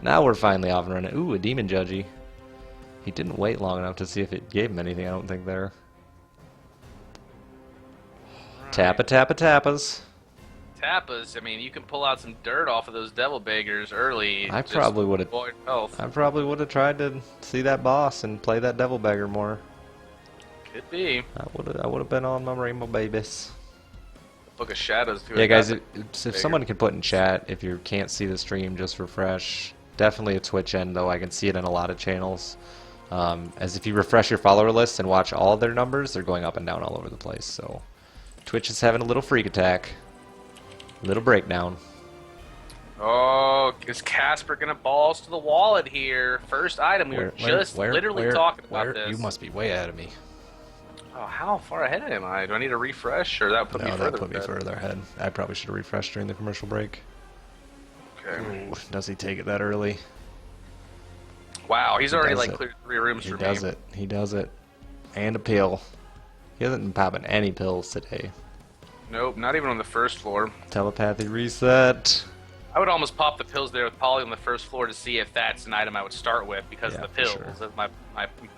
Now we're finally off and running. Ooh, a demon judgy. He didn't wait long enough to see if it gave him anything, I don't think, there. Right. Tappa, tappa, tappas. Tappas, I mean, you can pull out some dirt off of those devil beggars early. I probably would have. Health. I probably would have tried to see that boss and play that devil beggar more. Could be. I would have been on my rainbow babies. Book of Shadows too. Yeah, guys, if someone can put in chat, if you can't see the stream, just refresh. Definitely a Twitch end, though. I can see it in a lot of channels. As if you refresh your follower list and watch all their numbers, they're going up and down all over the place. So Twitch is having a little freak attack. Little breakdown. Oh, is Kasper gonna balls to the wallet here? First item. We were just literally talking about this. You must be way ahead of me. Oh, how far ahead am I? Do I need a refresh, or that would put me further? No, that put me further ahead. I probably should have refreshed during the commercial break. Okay. Ooh, does he take it that early? Wow, he's already like cleared 3 rooms for me. He does it. He does it. And a pill. He hasn't been popping any pills today. Nope, not even on the first floor. Telepathy reset. I would almost pop the pills there with Polly on the first floor to see if that's an item I would start with because of the pills as my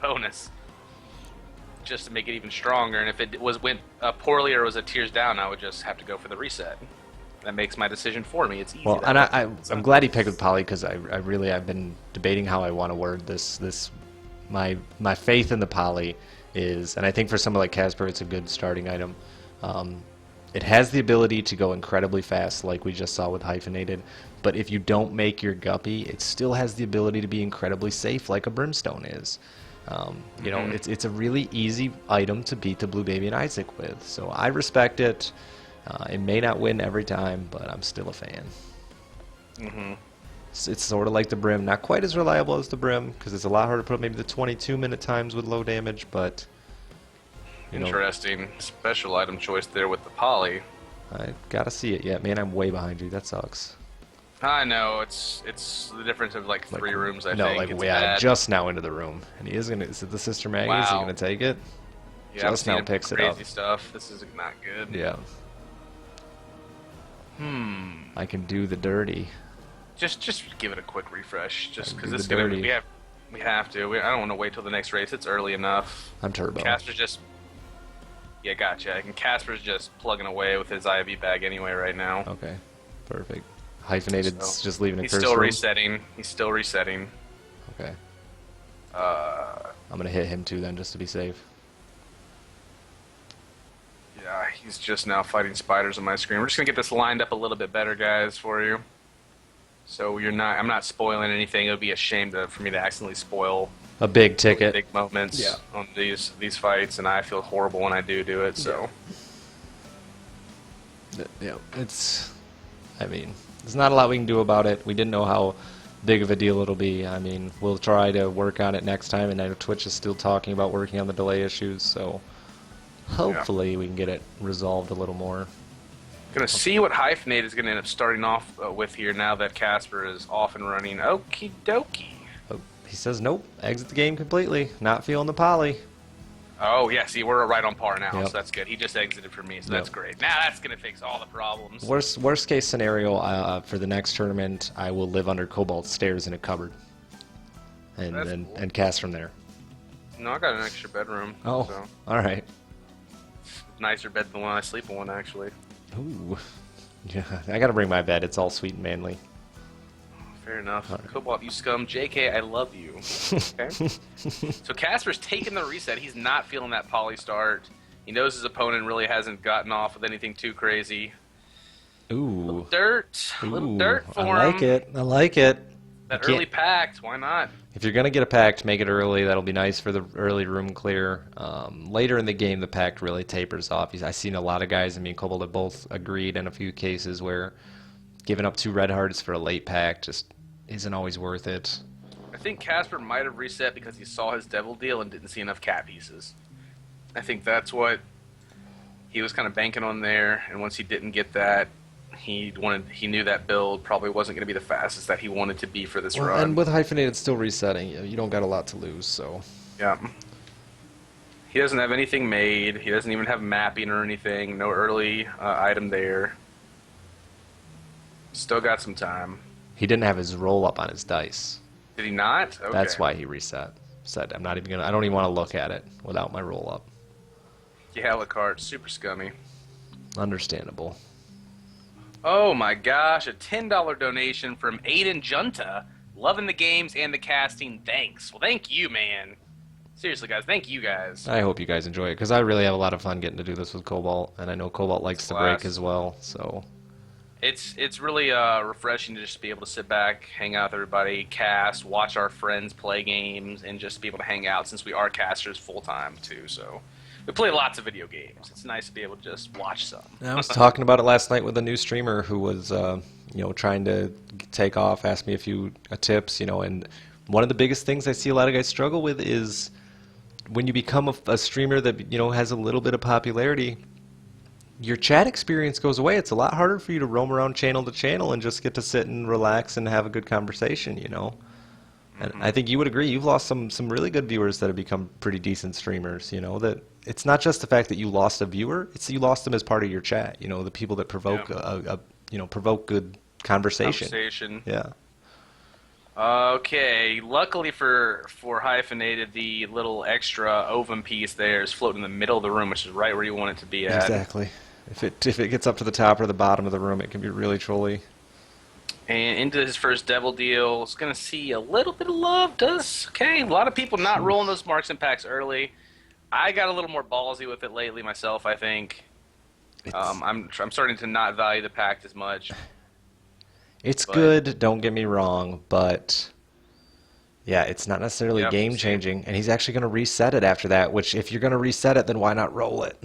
bonus. Just to make it even stronger, and if it went poorly or was a tears down, I would just have to go for the reset. That makes my decision for me. It's easy. Well, and I'm glad he picked with Polly because I've been debating how I want to word this. My faith in the Polly is, and I think for someone like Kasper, it's a good starting item. It has the ability to go incredibly fast, like we just saw with Hyphenated. But if you don't make your guppy, it still has the ability to be incredibly safe, like a Brimstone is. You know, it's a really easy item to beat the Blue Baby and Isaac with. So I respect it. It may not win every time, but I'm still a fan. It's sort of like the Brim. Not quite as reliable as the Brim, because it's a lot harder to put maybe the 22-minute times with low damage, but... Interesting. Special item choice there with the Polly. I gotta see it yet. Man, I'm way behind you. That sucks. I know. It's the difference of like 3 rooms, I think. No, like, yeah, just now into the room. And he is going to... Is it the Sister Maggie? Wow. Is he going to take it? Yeah, just now picks it up. Crazy stuff. This is not good. Yeah. I can do the dirty. Just give it a quick refresh, just because this is gonna we have to. I don't want to wait till the next race. It's early enough. I'm turbo. Kasper's just gotcha. And Kasper's just plugging away with his IV bag anyway right now. Okay, perfect. Hyphenated's just leaving it. He's still resetting. He's still resetting. Okay. I'm gonna hit him too then, just to be safe. Yeah, he's just now fighting spiders on my screen. We're just gonna get this lined up a little bit better, guys, for you. So I'm not spoiling anything. It would be a shame for me to accidentally spoil a big ticket, big moments on these fights, and I feel horrible when I do it. So yeah, I mean, there's not a lot we can do about it. We didn't know how big of a deal it'll be. I mean, we'll try to work on it next time, and I know Twitch is still talking about working on the delay issues, so hopefully we can get it resolved a little more. Gonna see what Hyphenate is gonna end up starting off with here now that Kasper is off and running. Okie dokie. Oh, he says nope. Exit the game completely. Not feeling the Polly. Oh yeah, see, we're right on par now, so that's good. He just exited for me, so that's great. Now that's gonna fix all the problems. Worst case scenario for the next tournament, I will live under Cobalt stairs in a cupboard, and cast from there. No, I got an extra bedroom. Oh, so. All right. Nicer bed than the one I sleep in, actually. Ooh, yeah. I gotta bring my bed. It's all sweet and manly. Fair enough. Right. Cobalt, you scum. JK, I love you. Okay. So Kasper's taking the reset. He's not feeling that Polly start. He knows his opponent really hasn't gotten off with anything too crazy. Ooh. A little dirt for him. I like it. I like it. That early pact, why not? If you're going to get a pact, make it early. That'll be nice for the early room clear. Later in the game, the pact really tapers off. I've seen a lot of guys, and me and Cobalt have both agreed in a few cases where giving up 2 red hearts for a late pact just isn't always worth it. I think Kasper might have reset because he saw his devil deal and didn't see enough cat pieces. I think that's what he was kind of banking on there, and once he didn't get that, he knew that build probably wasn't going to be the fastest that he wanted to be for this run. And with Hyphenated still resetting, you don't got a lot to lose, so... Yeah. He doesn't have anything made. He doesn't even have mapping or anything. No early item there. Still got some time. He didn't have his roll up on his dice. Did he not? Okay. That's why he reset. Said, I don't even want to look at it without my roll up. Yeah, Alucard, super scummy. Understandable. Oh my gosh, a $10 donation from Aiden Junta. Loving the games and the casting. Thanks. Well, thank you, man. Seriously, guys, thank you guys. I hope you guys enjoy it, because I really have a lot of fun getting to do this with Cobalt, and I know Cobalt likes to break as well, so... It's really refreshing to just be able to sit back, hang out with everybody, cast, watch our friends play games, and just be able to hang out since we are casters full-time, too, so... We play lots of video games. It's nice to be able to just watch some. I was talking about it last night with a new streamer who was, trying to take off, asked me a few tips, and one of the biggest things I see a lot of guys struggle with is when you become a streamer that, has a little bit of popularity, your chat experience goes away. It's a lot harder for you to roam around channel to channel and just get to sit and relax and have a good conversation, And I think you would agree. You've lost some really good viewers that have become pretty decent streamers, that it's not just the fact that you lost a viewer, it's that you lost them as part of your chat, the people that provoke provoke good conversation. Yeah. Okay, luckily for Hyphenated, the little extra ovum piece there is floating in the middle of the room, which is right where you want it to be at. Exactly. If it gets up to the top or the bottom of the room, it can be really trolly. And into his first devil deal, it's going to see a little bit of love. Okay, a lot of people not rolling those marks and packs early. I got a little more ballsy with it lately myself, I think. I'm starting to not value the pact as much. It's good, don't get me wrong, but yeah, it's not necessarily game-changing, and he's actually going to reset it after that, which if you're going to reset it, then why not roll it?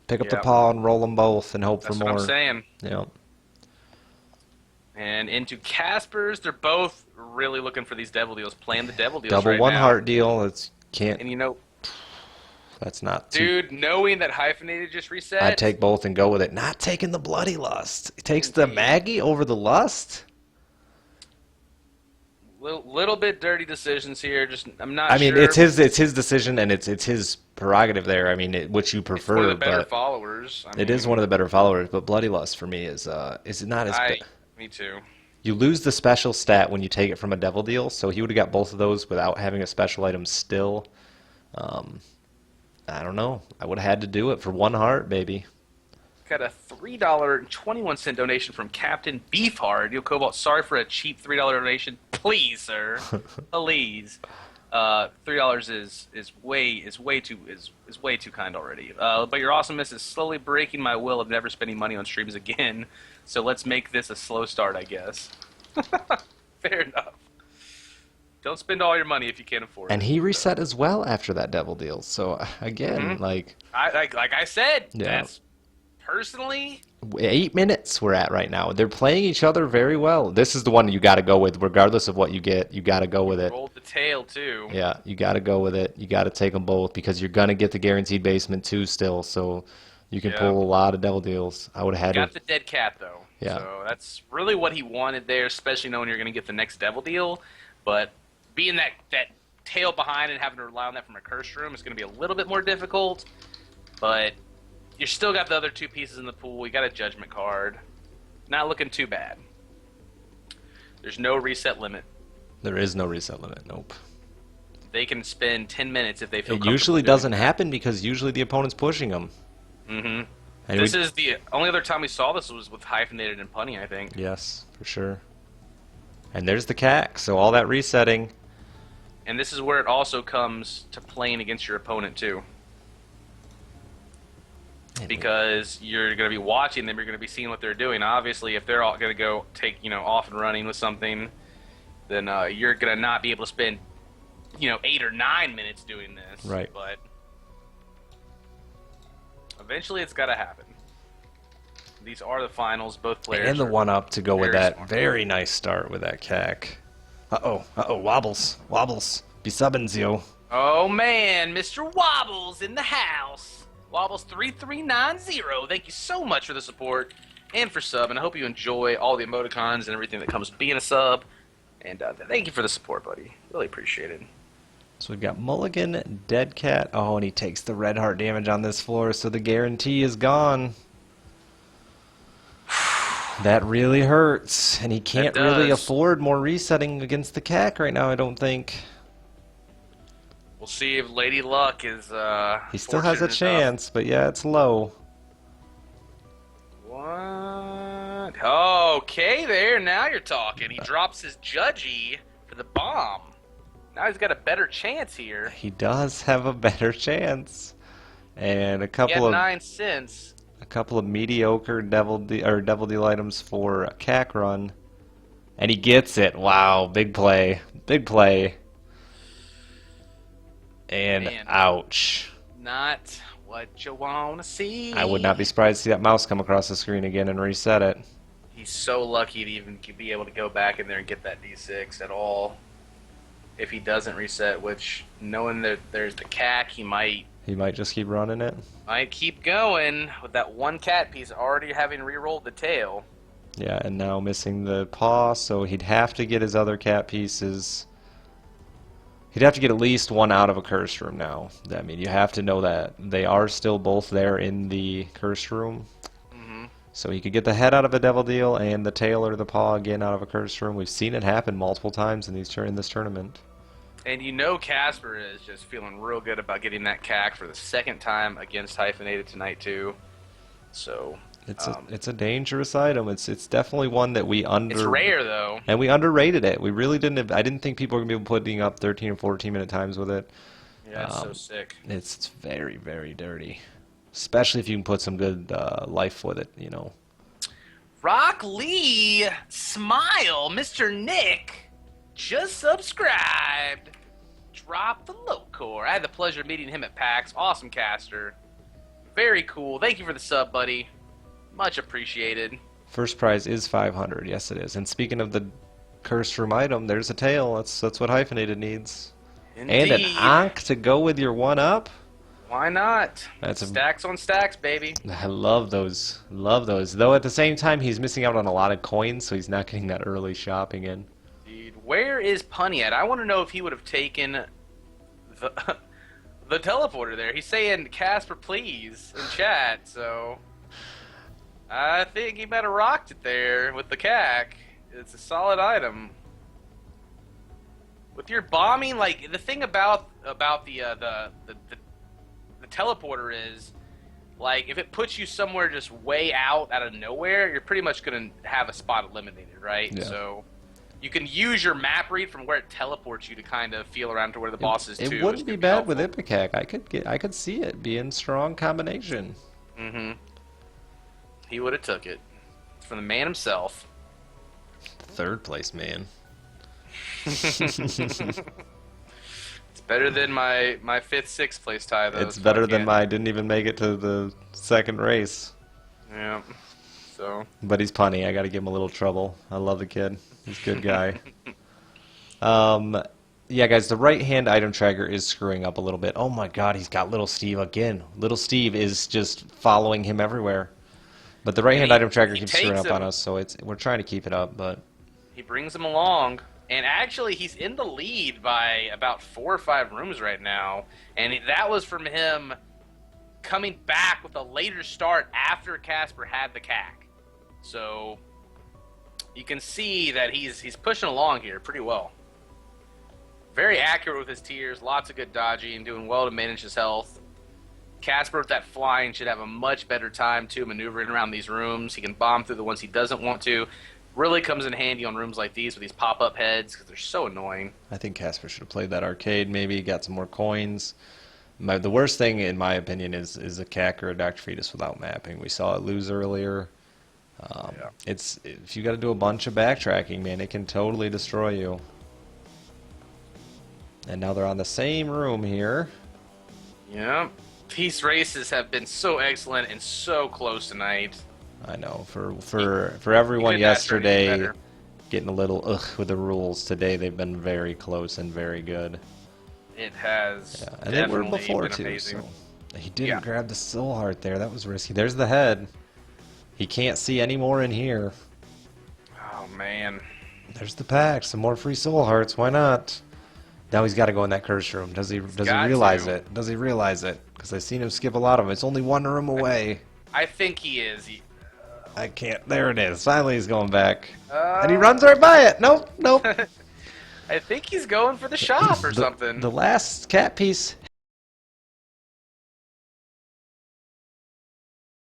Pick up the paw and roll them both and hope for more. That's what I'm saying. Yeah. And into Kasper's, they're both really looking for these devil deals, playing the devil deals Double right one now. heart deal, And that's not dude, knowing that Hyphenated just reset, I'd take both and go with it. Not taking the bloody lust. It takes the Maggie over the lust. Little bit dirty decisions here. I'm not. I mean, sure. it's his decision, and it's his prerogative there. I mean, which you prefer. It's one of the better followers. It is one of the better followers, but bloody lust for me is not as. Me too. You lose the special stat when you take it from a devil deal, so he would have got both of those without having a special item still. I don't know. I would have had to do it for one heart, baby. Got a $3.21 donation from Captain Beefheart. Yo, Cobalt, sorry for a cheap $3 donation. Please, sir. Please. $3 is way too kind already. But your awesomeness is slowly breaking my will of never spending money on streams again. So let's make this a slow start, I guess. Fair enough. Don't spend all your money if you can't afford it. And he reset as well after that devil deal. So again, like I said, that's personally 8 minutes we're at right now. They're playing each other very well. This is the one you got to go with, regardless of what you get. You got to go with it. Rolled the tail too. Yeah, you got to go with it. You got to take them both because you're gonna get the guaranteed basement too still. So you can pull a lot of devil deals. I would have had. Got the dead cat though. Yeah. So that's really what he wanted there, especially knowing you're gonna get the next devil deal. But being that tail behind and having to rely on that from a curse room is gonna be a little bit more difficult. But you still got the other two pieces in the pool. You got a judgment card. Not looking too bad. There's no reset limit. There is no reset limit. Nope. They can spend 10 minutes if they feel. It usually doesn't happen because usually the opponent's pushing them. Mm-hmm. And this is the only other time we saw this was with Hyphenated and Punny, I think. Yes, for sure. And there's the CAC, so all that resetting. And this is where it also comes to playing against your opponent too. Because you're going to be watching them, you're going to be seeing what they're doing. Obviously, if they're all going to go take, off and running with something, then you're going to not be able to spend, 8 or 9 minutes doing this. Right. But eventually, it's got to happen. These are the finals. Both players. And the one-up to go with that smart. very nice start with that CAC. Wobbles. Be subbing, Zio. Oh, man. Mr. Wobbles in the house. Wobbles 3390. Thank you so much for the support and for sub, and I hope you enjoy all the emoticons and everything that comes with being a sub. And thank you for the support, buddy. Really appreciate it. So we've got Mulligan, Dead Cat. Oh, and he takes the red heart damage on this floor, so the guarantee is gone. That really hurts, and he can't really does. afford more resetting against the CAC right now, I don't think. We'll see if Lady Luck is He still has a fortunate chance, but yeah, it's low. What? Okay, there. Now you're talking. He drops his judgy for the bomb. Now he's got a better chance here. He does have a better chance. And a He couple had of 9 cents. a couple of mediocre Devil Deal items for a CAC run. And he gets it. Wow, big play. Big play. And Man. ouch. Not what you want to see. I would not be surprised to see that mouse come across the screen again and reset it. He's so lucky to even be able to go back in there and get that D6 at all. If he doesn't reset, which, knowing that there's the CAC, he might just keep running it. Might keep going with that one cat piece already having re-rolled the tail. Yeah, and now missing the paw, so he'd have to get his other cat pieces. He'd have to get at least one out of a cursed room now. I mean, you have to know that. They are still both there in the cursed room. Mm-hmm. So he could get the head out of a devil deal and the tail or the paw again out of a cursed room. We've seen it happen multiple times in this tournament. And you know Kasper is just feeling real good about getting that CAC for the second time against Hyphenated tonight too. So it's a dangerous item. It's definitely one that it's rare though, and we underrated it. We really didn't. I didn't think people were gonna be putting up 13 or 14 minute times with it. Yeah, it's so sick. It's very, very dirty, especially if you can put some good life with it. You know. Rock Lee, smile, Mr. Nick, just subscribed. Drop the low core. I had the pleasure of meeting him at PAX. Awesome caster. Very cool. Thank you for the sub, buddy. Much appreciated. First prize is 500. Yes, it is. And speaking of the cursed room item, there's a tail. That's what Hyphenated needs. Indeed. And an Ankh to go with your one up. Why not? That's stacks on stacks, baby. I love those. Love those. Though at the same time, he's missing out on a lot of coins, so he's not getting that early shopping in. Dude, where is Punny at? I want to know if he would have taken the teleporter there. He's saying Kasper, please, in chat, so I think he might have rocked it there with the CAC. It's a solid item. With your bombing, like, the thing about the teleporter is, like, if it puts you somewhere just way out of nowhere, you're pretty much going to have a spot eliminated, right? Yeah. So you can use your map read from where it teleports you to kind of feel around to where the boss is, too. It wouldn't be bad with Ipecac. I could see it being strong combination. Mm-hmm. He would have took it. It's from the man himself. Third place, man. It's better than my 5th, 6th place tie, though. It's better than my didn't even make it to the second race. Yeah. So. But he's punny. I got to give him a little trouble. I love the kid. He's a good guy. Yeah, guys, the right-hand item tracker is screwing up a little bit. Oh my God, he's got Little Steve again. Little Steve is just following him everywhere. But the right-hand item tracker keeps screwing up on us, so we're trying to keep it up. But he brings him along. And actually, he's in the lead by about 4 or 5 rooms right now. And that was from him coming back with a later start after Kasper had the CAC. So you can see that he's pushing along here pretty well. Very accurate with his tiers, lots of good dodging, doing well to manage his health. Kasper with that flying should have a much better time, too, maneuvering around these rooms. He can bomb through the ones he doesn't want to. Really comes in handy on rooms like these with these pop-up heads because they're so annoying. I think Kasper should have played that arcade, maybe, got some more coins. The worst thing, in my opinion, is a CAC or a Dr. Fetus without mapping. We saw it lose earlier. Yeah. If you got to do a bunch of backtracking, man, it can totally destroy you. And now they're on the same room here. Yeah. Peace races have been so excellent and so close tonight. I know. For everyone yesterday getting a little ugh with the rules, today they've been very close and very good. It has. Yeah, and they were before been too. Amazing. So he didn't grab the soul heart there. That was risky. There's the head. He can't see any more in here. Oh man. There's the pack. Some more free soul hearts. Why not? Now he's got to go in that curse room. Does he realize it? Does he realize it? Because I've seen him skip a lot of them. It's only one room away. I think he is. I can't. There it is. Finally, he's going back. And he Uh, runs right by it. Nope, nope. I think he's going for the shop or something. The last cat piece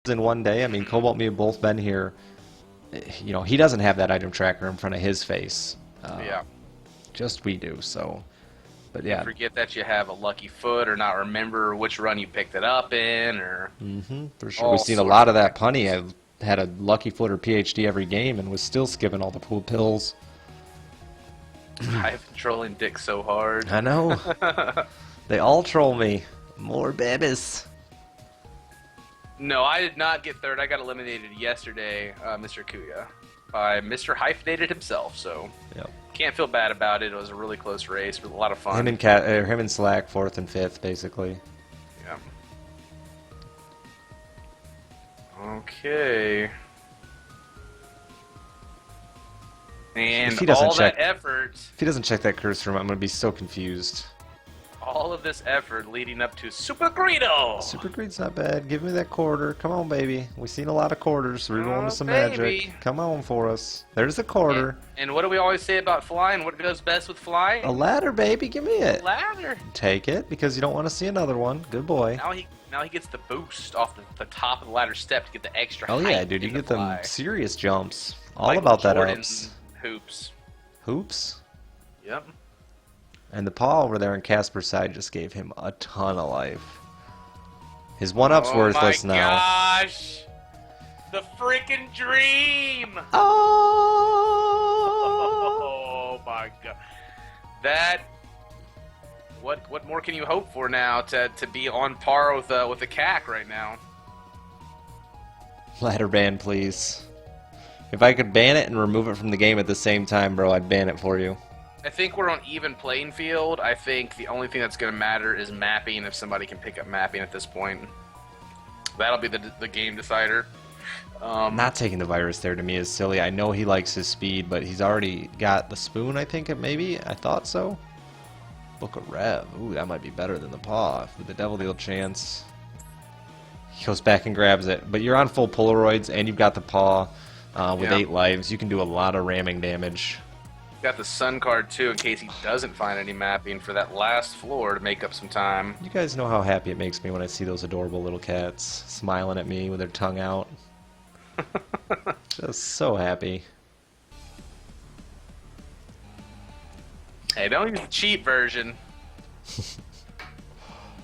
in one day. I mean, Cobalt and me have both been here. You know, he doesn't have that item tracker in front of his face. Yeah. Just we do, so. But yeah. Forget that you have a lucky foot or not remember which run you picked it up in or... For sure. We've seen a lot of that punny. I've had a lucky foot or PhD every game and was still skipping all the pool pills. I've been trolling Dick so hard. I know. They all troll me. More babies. No, I did not get third. I got eliminated yesterday, Mr. Kuya, by Mr. Hyphenated himself, so Yep. can't feel bad about it. It was a really close race. It was a lot of fun. Him and Slack, 4th and 5th, basically. Yeah. Okay. And If he doesn't all check- that effort, If he doesn't check that curse room, I'm going to be so confused. all of this effort leading up to Super Greedo! Super Greed's not bad. Give me that quarter. Come on, baby. We've seen a lot of quarters. Rerolling with some baby. magic. Come on for us. There's a quarter. And what do we always say about flying? What goes best with flying? A ladder, baby. Give me it. Ladder. Take it, because you don't want to see another one. Good boy. Now he gets the boost off the top of the ladder step to get the extra Oh, height yeah, dude. You in the get them fly. serious jumps. All Michael about that Jordan ups. hoops. Hoops. Yep. And the paw over there on Kasper's side just gave him a ton of life. His one-up's worthless my now. Gosh! The freaking dream! Oh! Oh my god. That... What more can you hope for now to be on par with the CAC right now? Ladder ban, please. If I could ban it and remove it from the game at the same time, bro, I'd ban it for you. I think we're on even playing field. I think the only thing that's going to matter is mapping, if somebody can pick up mapping at this point. That'll be the game decider. Not taking the virus there to me is silly. I know he likes his speed, but he's already got the spoon, I think, maybe? I thought so. Book of Rev. Ooh, that might be better than the paw. With the Devil Deal chance. He goes back and grabs it. But you're on full Polaroids, and you've got the paw with 8 lives. You can do a lot of ramming damage. Got the Sun card, too, in case he doesn't find any mapping for that last floor to make up some time. You guys know how happy it makes me when I see those adorable little cats smiling at me with their tongue out. Just so happy. Hey, don't use the cheap version.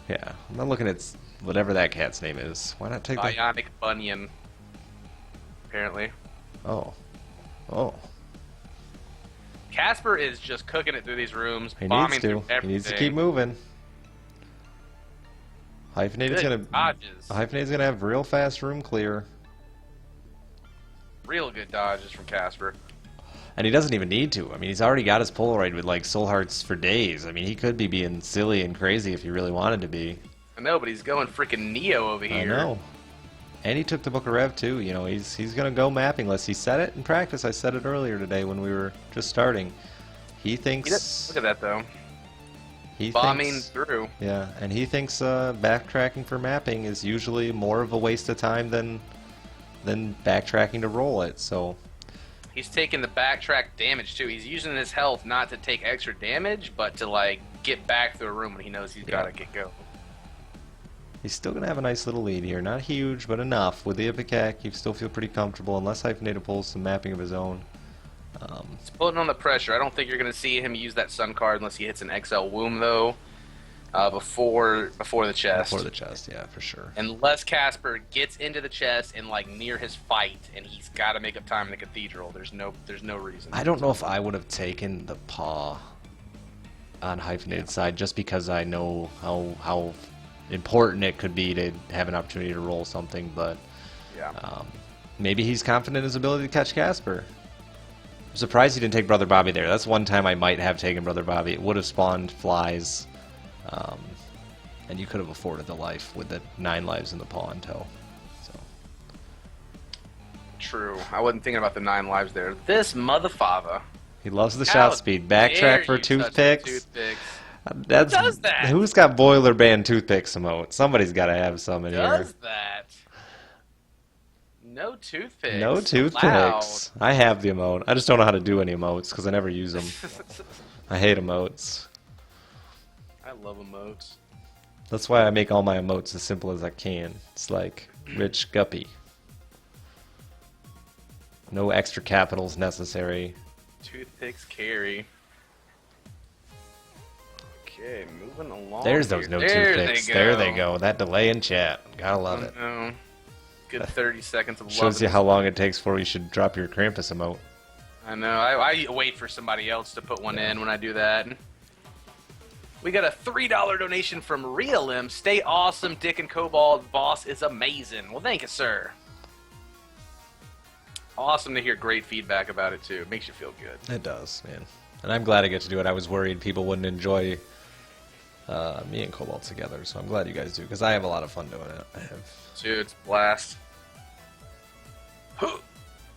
Yeah, I'm not looking at whatever that cat's name is. Why not take the... Bionic Bunyan. Apparently. Oh. Oh. Kasper is just cooking it through these rooms, He bombing needs to. through everything. He needs to keep moving. Hyphenated's Good dodges. gonna have real fast room clear. Real good dodges from Kasper. And he doesn't even need to. I mean, he's already got his Polaroid with like soul hearts for days. I mean, he could be being silly and crazy if he really wanted to be. I know, but he's going freaking Neo over here. I know. And he took the Book of Rev too. You know, he's gonna go mappingless. He said it in practice. I said it earlier today when we were just starting. He thinks. Look at that though. He Bombing thinks, through. Yeah, and he thinks backtracking for mapping is usually more of a waste of time than backtracking to roll it. So. He's taking the backtrack damage too. He's using his health not to take extra damage, but to like get back through a room when he knows he's gotta get going. He's still going to have a nice little lead here. Not huge, but enough. With the Ipecac, you still feel pretty comfortable, unless Hyphenated pulls some mapping of his own. He's putting on the pressure. I don't think you're going to see him use that Sun card unless he hits an XL Womb, though, before the chest. Before the chest, yeah, for sure. Unless Kasper gets into the chest and, like, near his fight, and he's got to make up time in the Cathedral. There's no reason. I don't know if I would have taken the paw on Hyphenated side, just because I know how important it could be to have an opportunity to roll something, but yeah. Maybe he's confident in his ability to catch Kasper. I'm surprised he didn't take Brother Bobby there. That's one time I might have taken Brother Bobby. It would have spawned flies, and you could have afforded the life with the 9 lives in the paw in tow. So. True. I wasn't thinking about the 9 lives there. This motherfather. He loves the shot speed. Backtrack for toothpicks. Who does that? Who's got boiler band toothpicks emote? Somebody's got to have some in here. Does that? No toothpicks. No toothpicks. I have the emote. I just don't know how to do any emotes because I never use them. I hate emotes. I love emotes. That's why I make all my emotes as simple as I can. It's like Rich Guppy. No extra capitals necessary. Toothpicks carry. Okay, moving along. There's those no toothpicks. There they go. That delay in chat. Gotta love it. No. Good 30 seconds of love. Shows you how long it takes before you should drop your Krampus emote. I know. I wait for somebody else to put one in when I do that. We got a $3 donation from Realim. Stay awesome, Dick and Cobalt. Boss is amazing. Well, thank you, sir. Awesome to hear great feedback about it, too. It makes you feel good. It does, man. And I'm glad I get to do it. I was worried people wouldn't enjoy me and Cobalt together, so I'm glad you guys do, because I have a lot of fun doing it. I have. Dude, it's a blast.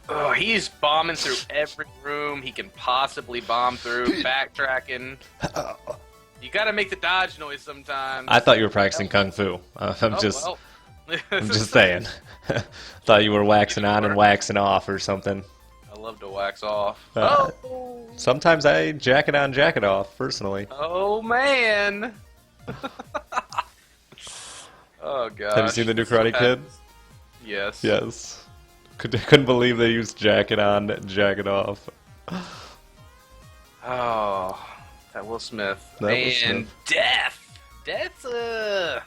Oh, he's bombing through every room he can possibly bomb through, backtracking. You gotta make the dodge noise sometimes. I thought you were practicing Kung Fu. I'm just saying. Thought you were waxing on and waxing off or something. I love to wax off. Sometimes I jack it on, jack it off, personally. Oh, man. Oh, gosh. Have you seen the new Karate Kid? Yes. Yes. Couldn't believe they used jack it on, jack it off. Oh, that Will Smith. And Death. Death's, I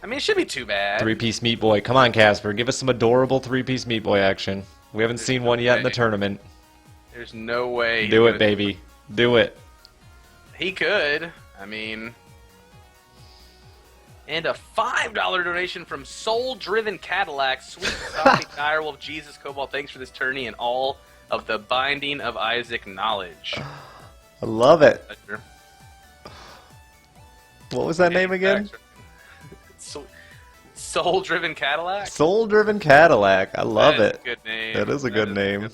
mean, it should be too bad. Three-piece Meat Boy. Come on, Kasper. Give us some adorable three-piece Meat Boy action. We haven't seen one yet in the tournament. There's no way. Do it, baby. Do it. He could. I mean... And a $5 donation from Soul Driven Cadillac. Sweet Zombie Direwolf, Jesus Cobalt. Thanks for this tourney and all of the Binding of Isaac knowledge. I love it. What was that name again? Soul Driven Cadillac? Soul Driven Cadillac. I love it. Good name. That is a good name.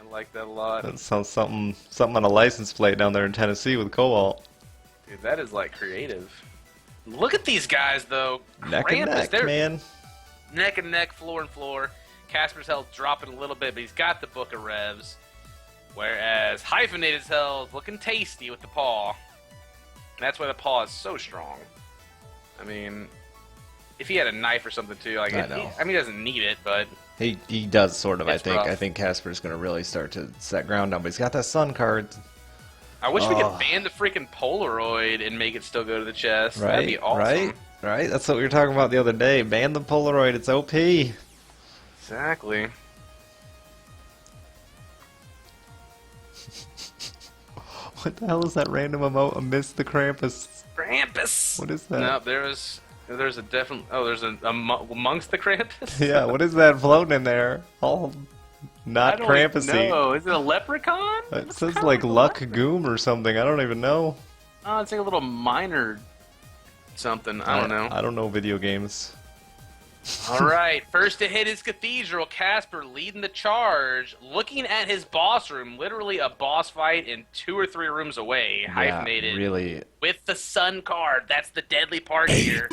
I like that a lot. That sounds something on a license plate down there in Tennessee with Cobalt. Dude, that is like creative. Look at these guys, though. Neck and neck, man. Neck and neck, floor and floor. Kasper's health dropping a little bit, but he's got the book of revs. Whereas Hyphenated's health looking tasty with the paw. And that's why the paw is so strong. I mean, if he had a knife or something too, like I mean, he doesn't need it, but he does sort of. It's I think rough. I think Kasper's gonna really start to set ground down, but he's got that sun card. I wish we could ban the freaking Polaroid and make it still go to the chest. Right, That'd be awesome. Right. That's what we were talking about the other day. Ban the Polaroid. It's OP. Exactly. What the hell is that random emote amidst the Krampus? Krampus. What is that? No, there's a definite. Oh, there's amongst the Krampus. Yeah. What is that floating in there? All not Krampusy. No, is it a leprechaun? It says like Luck Goom or something. I don't even know. Oh, it's like a little minor something. I don't know. I don't know video games. All right, first to hit his cathedral, Kasper leading the charge, looking at his boss room, literally a boss fight in 2 or 3 rooms away, hyphenated. Really. With the sun card. That's the deadly part here.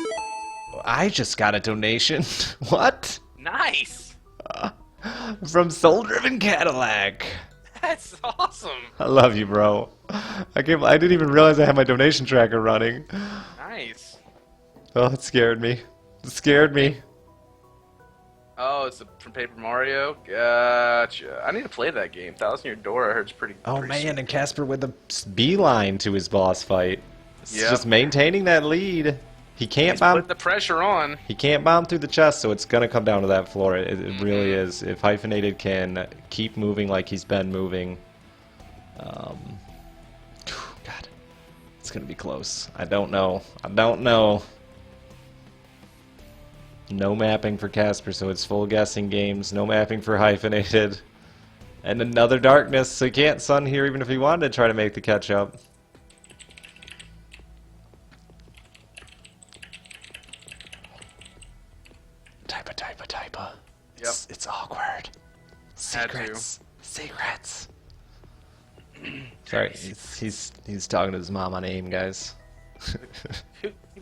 I just got a donation. What? Nice. From Soul Driven Cadillac. That's awesome. I love you, bro. I didn't even realize I had my donation tracker running. Nice. Oh, it scared me. It scared me. Oh, it's from Paper Mario? Gotcha. I need to play that game. Thousand Year Door, I heard, is pretty Man, sweet. and Kasper with a beeline to his boss fight. Yep. Just maintaining that lead. He can't He's bomb. putting the pressure on. He can't bomb through the chest, so it's gonna come down to that floor. It really is. If Hyphenated can keep moving like he's been moving, God, it's gonna be close. I don't know. No mapping for Kasper, so it's full guessing games. No mapping for Hyphenated. And another darkness, so he can't sun here even if he wanted to try to make the catch up. Typa. Yep. It's awkward. Secrets. Sorry, he's talking to his mom on AIM, guys.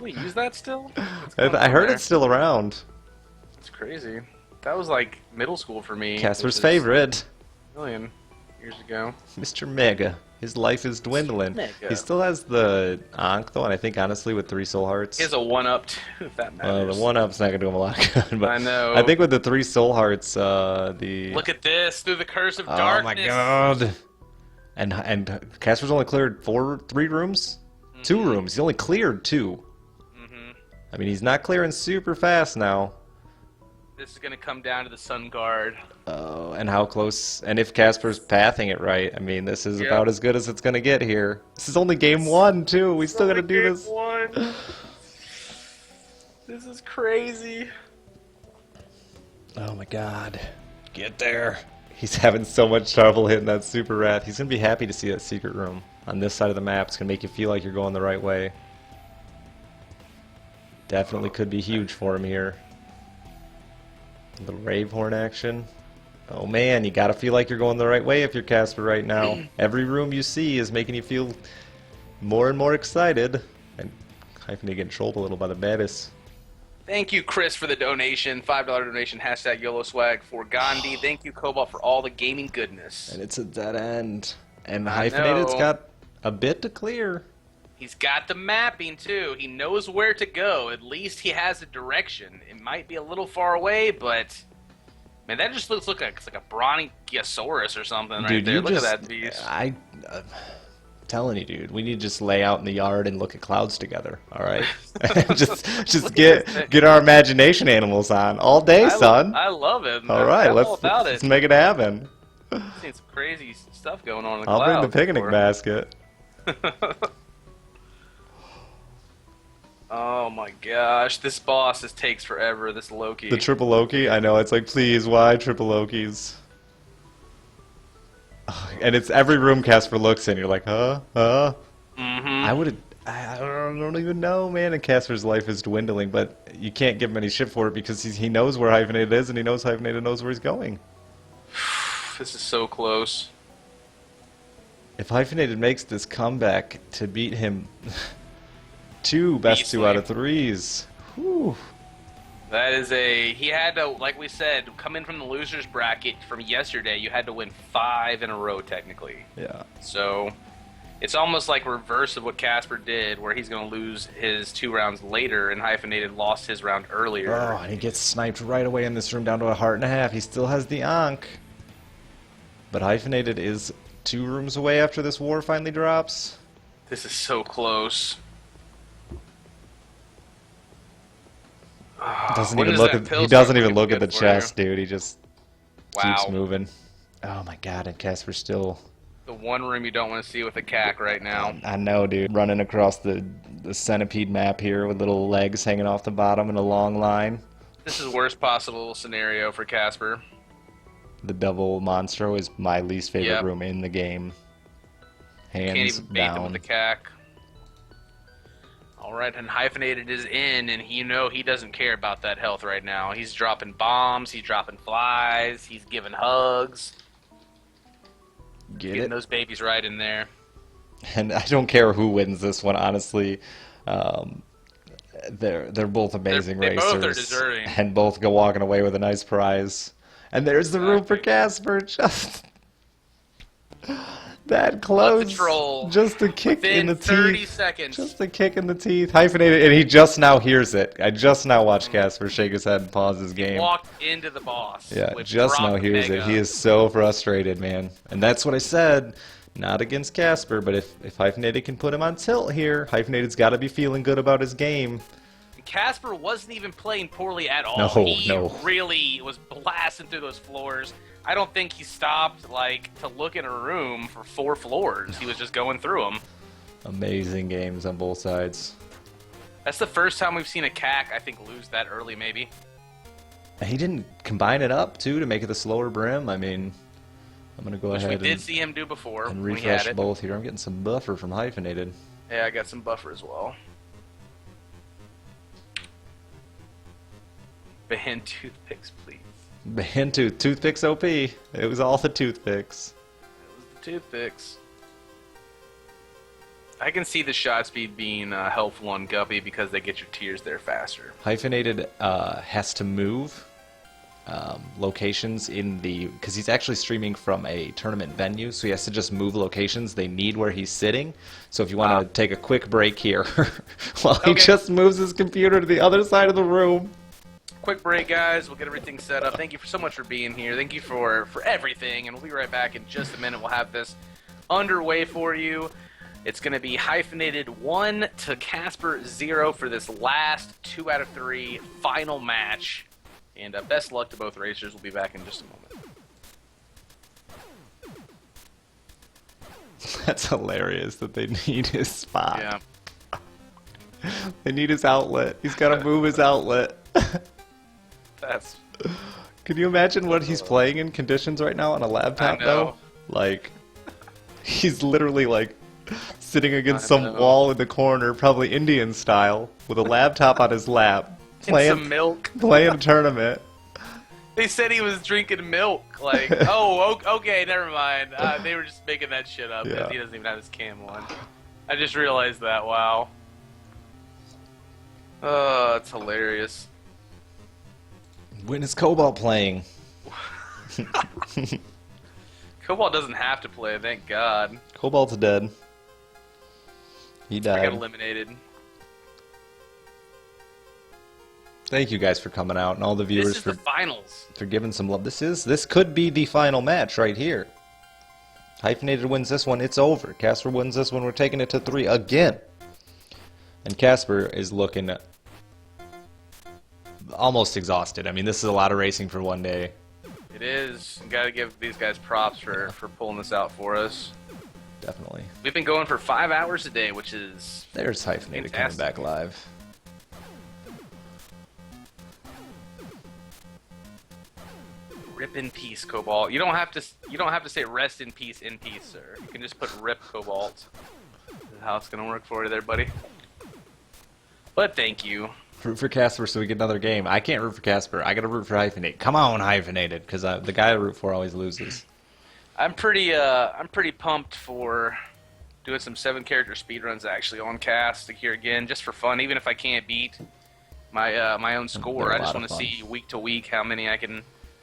We use that still? I heard it's still around. It's crazy. That was like middle school for me. Kasper's favorite. A million years ago. Mr. Mega. His life is dwindling. Mega. He still has the Ankh, though, and I think, honestly, with 3 soul hearts... He has a 1-up, too, if that matters. The 1-up's not going to do him a lot of good, but I know. I think with the 3 soul hearts, the... Look at this, through the curse of darkness. Oh, my God. And Kasper's only cleared 3 rooms? 2 rooms. He only cleared 2. I mean, he's not clearing super fast now. This is going to come down to the Sun Guard. Oh, and how close... And if Kasper's pathing it right, I mean, this is about as good as it's going to get here. This is only game 1, too. We still got to do this. Game 1. This is crazy. Oh, my God. Get there. He's having so much trouble hitting that super rat. He's going to be happy to see that secret room on this side of the map. It's going to make you feel like you're going the right way. Definitely could be huge for him here. A little rave horn action. Oh man, you gotta feel like you're going the right way if you're Kasper right now. Every room you see is making you feel more and more excited. And Hyphen getting trolled a little by the baddies. Thank you, Chris, for the donation. $5 donation. Hashtag YOLO swag for Gandhi. Thank you, Cobalt, for all the gaming goodness. And it's a dead end. And Hyphenated's got a bit to clear. He's got the mapping, too. He knows where to go. At least he has a direction. It might be a little far away, but... Man, that just looks like it's like a Bronchiosaurus or something right there. Look at that beast. I'm telling you, dude. We need to just lay out in the yard and look at clouds together, all right? just get our imagination animals on all day, son. I love it. All right, let's make it happen. I've seen some crazy stuff going on in the I'll clouds bring the picnic basket. Oh my gosh, this boss just takes forever, this Loki. The triple Loki? I know, it's like, please, why triple Lokis? And it's every room Kasper looks in, you're like, huh? I don't even know, man, and Kasper's life is dwindling, but you can't give him any shit for it because he knows where Hyphenated is, and he knows Hyphenated knows where he's going. This is so close. If Hyphenated makes this comeback to beat him... 2 best 2 out of 3s. Whew. That is he had to, like we said, come in from the loser's bracket from yesterday. You had to win 5 in a row, technically. Yeah. So, it's almost like reverse of what Kasper did, where he's going to lose his 2 rounds later, and Hyphenated lost his round earlier. Oh, and he gets sniped right away in this room down to a heart and a half. He still has the Ankh. But Hyphenated is 2 rooms away after this war finally drops. This is so close. Doesn't even look at, he doesn't even look at the chest, dude. He just keeps moving. Oh my god, and Kasper's still... The one room you don't want to see with a cack right now. I know, dude. Running across the centipede map here with little legs hanging off the bottom in a long line. This is the worst possible scenario for Kasper. The double Monstro is my least favorite room in the game. Hands Can't even bait down. them with the cack. Alright, and Hyphenated is in, and he doesn't care about that health right now. He's dropping bombs, he's dropping flies, he's giving hugs. Getting those babies right in there. And I don't care who wins this one, honestly. They're both amazing racers. Both are deserving. And both go walking away with a nice prize. And there's the room for Kasper, just... That close, just a kick in the 30 teeth. seconds. Just a kick in the teeth. Hyphenated, and he just now hears it. I just now watched Kasper shake his head and pause his game. Walked into the boss. Yeah, just now hears it. He is so frustrated, man. And that's what I said. Not against Kasper, but if Hyphenated can put him on tilt here, Hyphenated's got to be feeling good about his game. Kasper wasn't even playing poorly at all. No, he really was blasting through those floors. I don't think he stopped to look in a room for 4 floors. He was just going through them. Amazing games on both sides. That's the first time we've seen a CAC, I think, lose that early, maybe. He didn't combine it up, too, to make it the slower brim. I mean, I'm going to go ahead we did see him do before. And refresh both here. I'm getting some buffer from Hyphenated. Yeah, I got some buffer as well. Ban toothpicks, please. Ban toothpicks OP. It was all the toothpicks. It was the toothpicks. I can see the shot speed being helpful on Guppy because they get your tears there faster. Hyphenated has to move locations in the, because he's actually streaming from a tournament venue, so he has to just move locations they need where he's sitting. So if you want to take a quick break here while he just moves his computer to the other side of the room. Quick break, guys. We'll get everything set up. Thank you so much for being here. Thank you for everything, and we'll be right back in just a minute. We'll have this underway for you. It's going to be Hyphenated 1 to Kasper 0 for this last 2 out of 3 final match. And best luck to both racers. We'll be back in just a moment. That's hilarious that they need his spot. Yeah. They need his outlet. He's got to move his outlet. That's... Can you imagine what he's playing in conditions right now on a laptop, though? Like, he's literally, like, sitting against some wall in the corner, probably Indian style, with a laptop on his lap, playing some milk, playing a tournament. They said he was drinking milk. Like, oh, okay, never mind. They were just making that shit up. Yeah. He doesn't even have his cam on. I just realized that. Wow. Oh, that's hilarious. When is Cobalt playing? Cobalt doesn't have to play, thank God. Cobalt's dead. He died. I got eliminated. Thank you guys for coming out, and all the viewers the finals. For giving some love. This could be the final match right here. Hyphenated wins this one, it's over. Kasper wins this one, we're taking it to 3 again. And Kasper is looking almost exhausted. I mean, this is a lot of racing for one day. It is. You gotta give these guys props for pulling this out for us. Definitely. We've been going for 5 hours a day, which is There's Hyphenated coming back live. Rip in peace, Cobalt. You don't have to say rest in peace, sir. You can just put rip, Cobalt. This is how it's gonna work for you there, buddy. But thank you. Root for Kasper so we get another game. I can't root for Kasper. I gotta root for Hyphenated. Come on, Hyphenated, because the guy I root for always loses. I'm pretty pumped for doing some 7-character speedruns actually on cast here again, just for fun. Even if I can't beat my own score, I just want to see week to week how many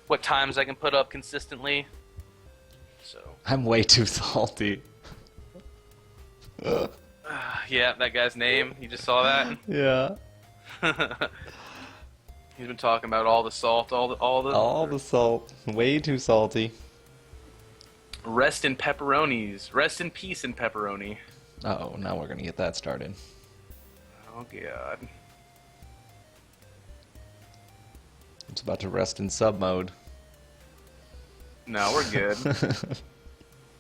what times I can put up consistently. So I'm way too salty. Yeah, that guy's name. You just saw that? Yeah. He's been talking about all the salt, all the salt. Way too salty. Rest in pepperonis. Rest in peace in pepperoni. Uh-oh, now we're gonna get that started. Oh God. It's about to rest in sub mode. No, we're good.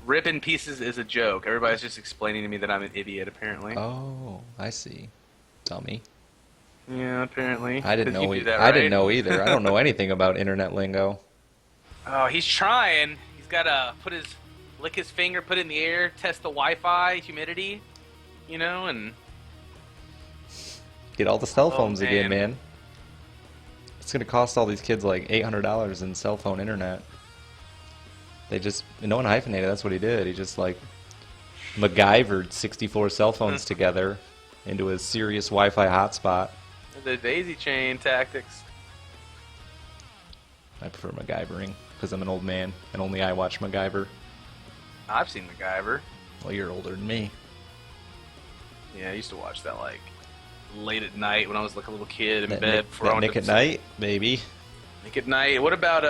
Rip in pieces is a joke. Everybody's just explaining to me that I'm an idiot, apparently. Oh, I see. Dummy. Yeah, apparently. I didn't know. I didn't know either. I don't know anything about internet lingo. Oh, he's trying. He's got to lick his finger, put it in the air, test the Wi-Fi, humidity, and get all the cell phones again, man. It's gonna cost all these kids like $800 in cell phone internet. They just knowing Hyphenated. That's what he did. He just like MacGyvered 64 cell phones together into a serious Wi-Fi hotspot. The daisy chain tactics. I prefer MacGyvering because I'm an old man and only I watch MacGyver. I've seen MacGyver. Well, you're older than me. Yeah, I used to watch that like late at night when I was like a little kid in bed before I went Nick at Night, baby. Nick at Night. What about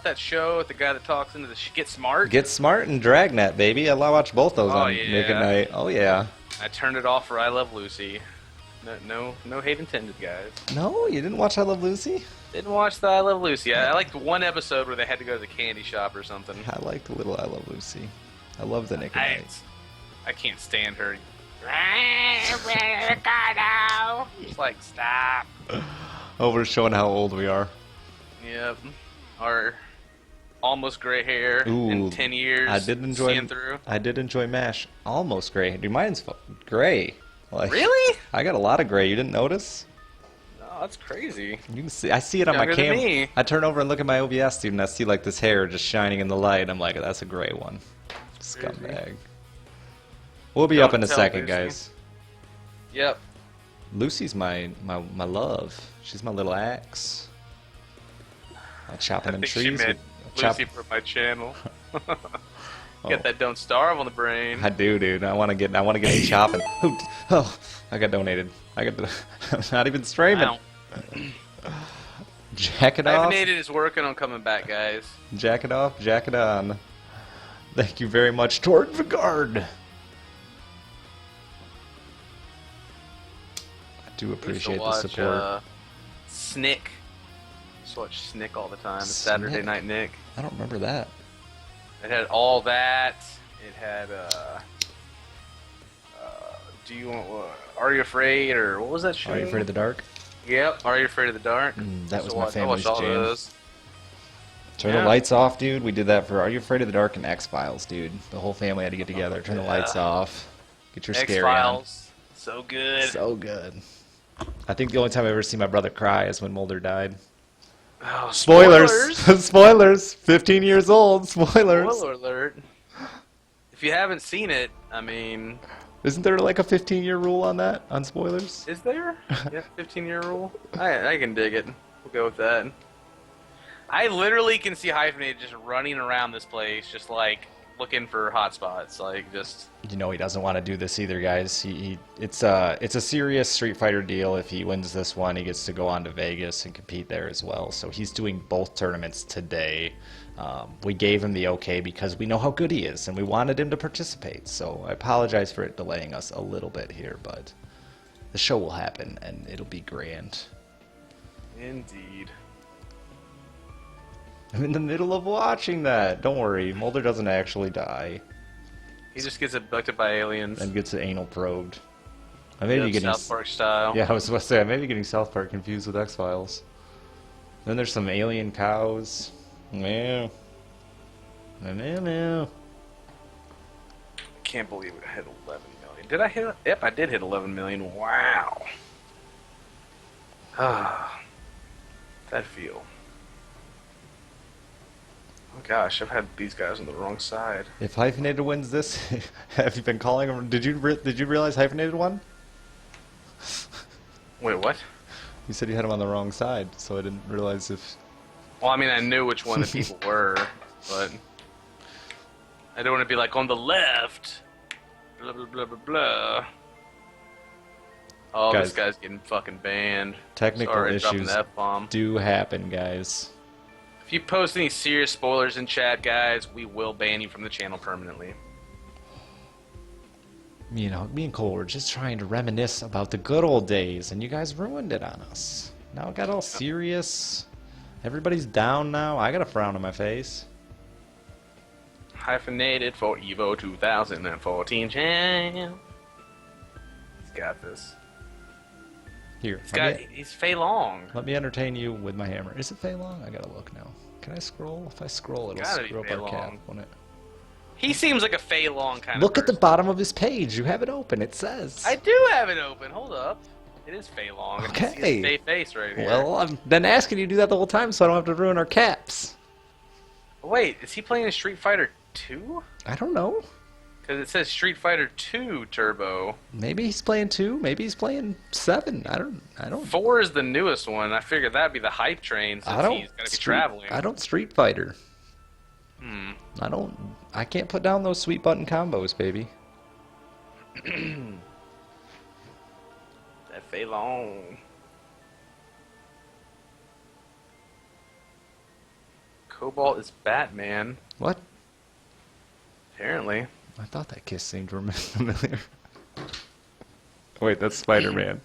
that show with the guy that talks into the Get Smart? Get Smart and Dragnet, baby. I watch both those on yeah. Nick at Night. Oh yeah. I turned it off for I Love Lucy. No hate intended, guys. No, you didn't watch I Love Lucy? Didn't watch the I Love Lucy. I liked one episode where they had to go to the candy shop or something. I liked the little I Love Lucy. I love the Nick at Night. I can't stand her. Just like, stop. Oh, we're showing how old we are. Yep. Our almost gray hair in 10 years. I did enjoy MASH. Almost gray. Dude, mine's gray. Like, really? I got a lot of gray. You didn't notice? No, that's crazy. You can see. I see it on my camera. I turn over and look at my OBS, dude, and I see like this hair just shining in the light. I'm like, that's a gray one. Scumbag. We'll be up in a second, guys. Yep. Lucy's my love. She's my little axe. I'll chop him in think she trees. meant Lucy for my channel. Get that Don't Starve on the brain. I do, dude. I want to get him chopping. Oh, I got donated. I'm not even streaming. Jack it off. Hyphenated is working on coming back, guys. Jack it off, jack it on. Thank you very much, Tord Vigard. I do appreciate the support. Snick. Just watch Snick all the time. Snick? Saturday Night Nick. I don't remember that. It had all that. It had, do you want, Are You Afraid, or what was that show? Are You Afraid of the Dark? Yep, Are You Afraid of the Dark? That was my family's jam. Those. Turn the lights off, dude. We did that for Are You Afraid of the Dark and X-Files, dude. The whole family had to get together. Turn the lights off. Get your scary on. X-Files. So good. So good. I think the only time I ever see my brother cry is when Mulder died. Oh, spoilers! Spoilers! 15 years old. Spoilers! Spoiler alert. If you haven't seen it, I mean... Isn't there like a 15-year rule on that? On spoilers? Is there? Yeah, 15-year rule? I can dig it. We'll go with that. I literally can see Hyphenated just running around this place, just like looking for hotspots, like just. You know he doesn't want to do this either, guys. It's a serious Street Fighter deal. If he wins this one, he gets to go on to Vegas and compete there as well. So he's doing both tournaments today. We gave him the okay because we know how good he is and we wanted him to participate. So I apologize for it delaying us a little bit here, but the show will happen and it'll be grand. Indeed. I'm in the middle of watching that. Don't worry, Mulder doesn't actually die. He just gets abducted by aliens. And gets the anal probed. I may be getting South Park style. Yeah, I was about to say I may be getting South Park confused with X-Files. Then there's some alien cows. Meow. Meow. I can't believe it hit 11 million. Did I hit it? Yep, I did hit 11 million. Wow. Ah, that feel. Oh gosh, I've had these guys on the wrong side. If Hyphenated wins this, have you been calling him? Did you realize Hyphenated won? Wait, what? You said you had him on the wrong side, so I didn't realize if. Well, I mean, I knew which one the people were, but I don't want to be like on the left. Blah blah blah blah blah. Oh, guys, this guy's getting fucking banned. Technical Sorry, issues the F-bomb. do happen, guys. If you post any serious spoilers in chat, guys, we will ban you from the channel permanently. You know, me and Cole were just trying to reminisce about the good old days, and you guys ruined it on us. Now it got all serious. Everybody's down now. I got a frown on my face. Hyphenated for Evo 2014 champ. He's got this. Here. He's Fei Long. Let me entertain you with my hammer. Is it Fei Long? I gotta look now. Can I scroll? If I scroll, it'll screw up our cap, won't it? He seems like a Fei Long kind of Look person. at the bottom of his page. You have it open. It says. I do have it open. Hold up. It is Fei Long. Okay. I can see his Fei face right here. Well, I've been asking you to do that the whole time, so I don't have to ruin our caps. Wait, is he playing a Street Fighter 2? I don't know. Because it says Street Fighter 2 Turbo. Maybe he's playing 2. Maybe he's playing 7. I don't. 4 is the newest one. I figured that'd be the hype train since he's going to be traveling. I don't Street Fighter. Hmm. I can't put down those sweet button combos, baby. That Fei Long. Cobalt is Batman. What? Apparently. I thought that kiss seemed familiar. Wait, that's Spider-Man.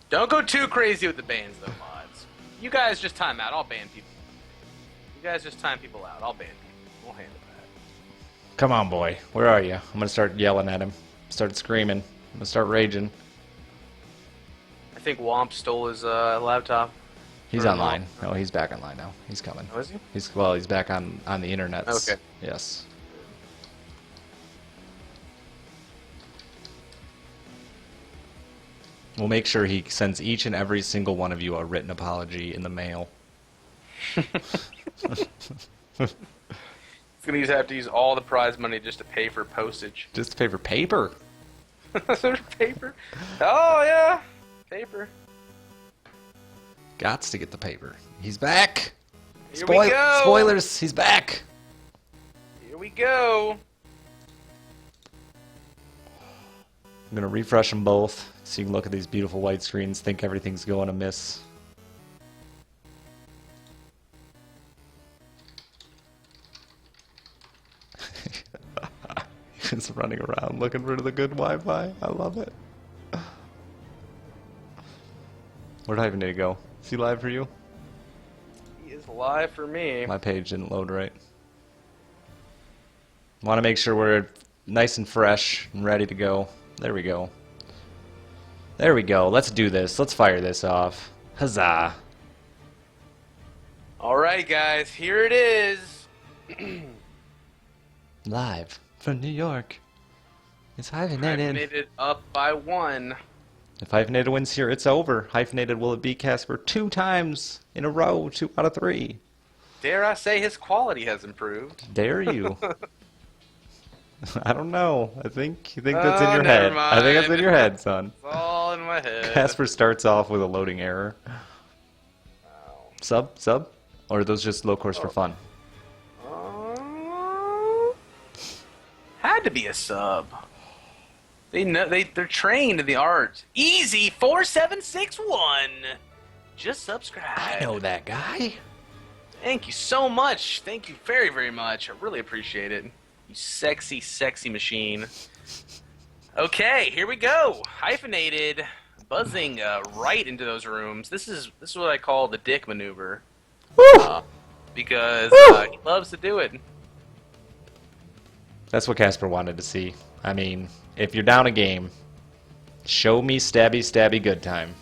Don't go too crazy with the bans, though, mods. You guys just time out. I'll ban people. You guys just time people out. I'll ban people. We'll handle that. Come on, boy. Where are you? I'm gonna start yelling at him. Start screaming. I'm gonna start raging. I think Womp stole his laptop. He's online. No, he's back online now. He's coming. Oh, is he? He's back on the internet. Okay. Yes. We'll make sure he sends each and every single one of you a written apology in the mail. He's gonna have to use all the prize money just to pay for postage. Just to pay for paper. Paper? Oh yeah, paper. Gots to get the paper. He's back. Here we go. Spoilers. He's back. Here we go. I'm gonna refresh them both so you can look at these beautiful white screens, think everything's going amiss. He's running around looking for the good Wi-Fi. I love it. Where'd Hyphen need to go? Is he live for you? He is live for me. My page didn't load right. Want to make sure we're nice and fresh and ready to go. There we go. There we go. Let's do this. Let's fire this off. Huzzah. Alright, guys. Here it is. Live from New York. It's Hyphenated. Hyphenated up by 1. If Hyphenated wins here, it's over. Hyphenated will it beat Kasper 2 times in a row, 2 out of 3. Dare I say his quality has improved? Dare you? I don't know. I think that's in your head. Mind. I think that's in your head, son. It's all in my head. Kasper starts off with a loading error. Wow. Sub? Or are those just low course for fun? Had to be a sub. They know they're trained in the art. Easy 4761. Just subscribe. I know that guy. Thank you so much. Thank you very, very much. I really appreciate it. You sexy, sexy machine. Okay, here we go. Hyphenated, buzzing right into those rooms. This is what I call the dick maneuver. Because he loves to do it. That's what Kasper wanted to see. I mean, if you're down a game, show me stabby, stabby good time.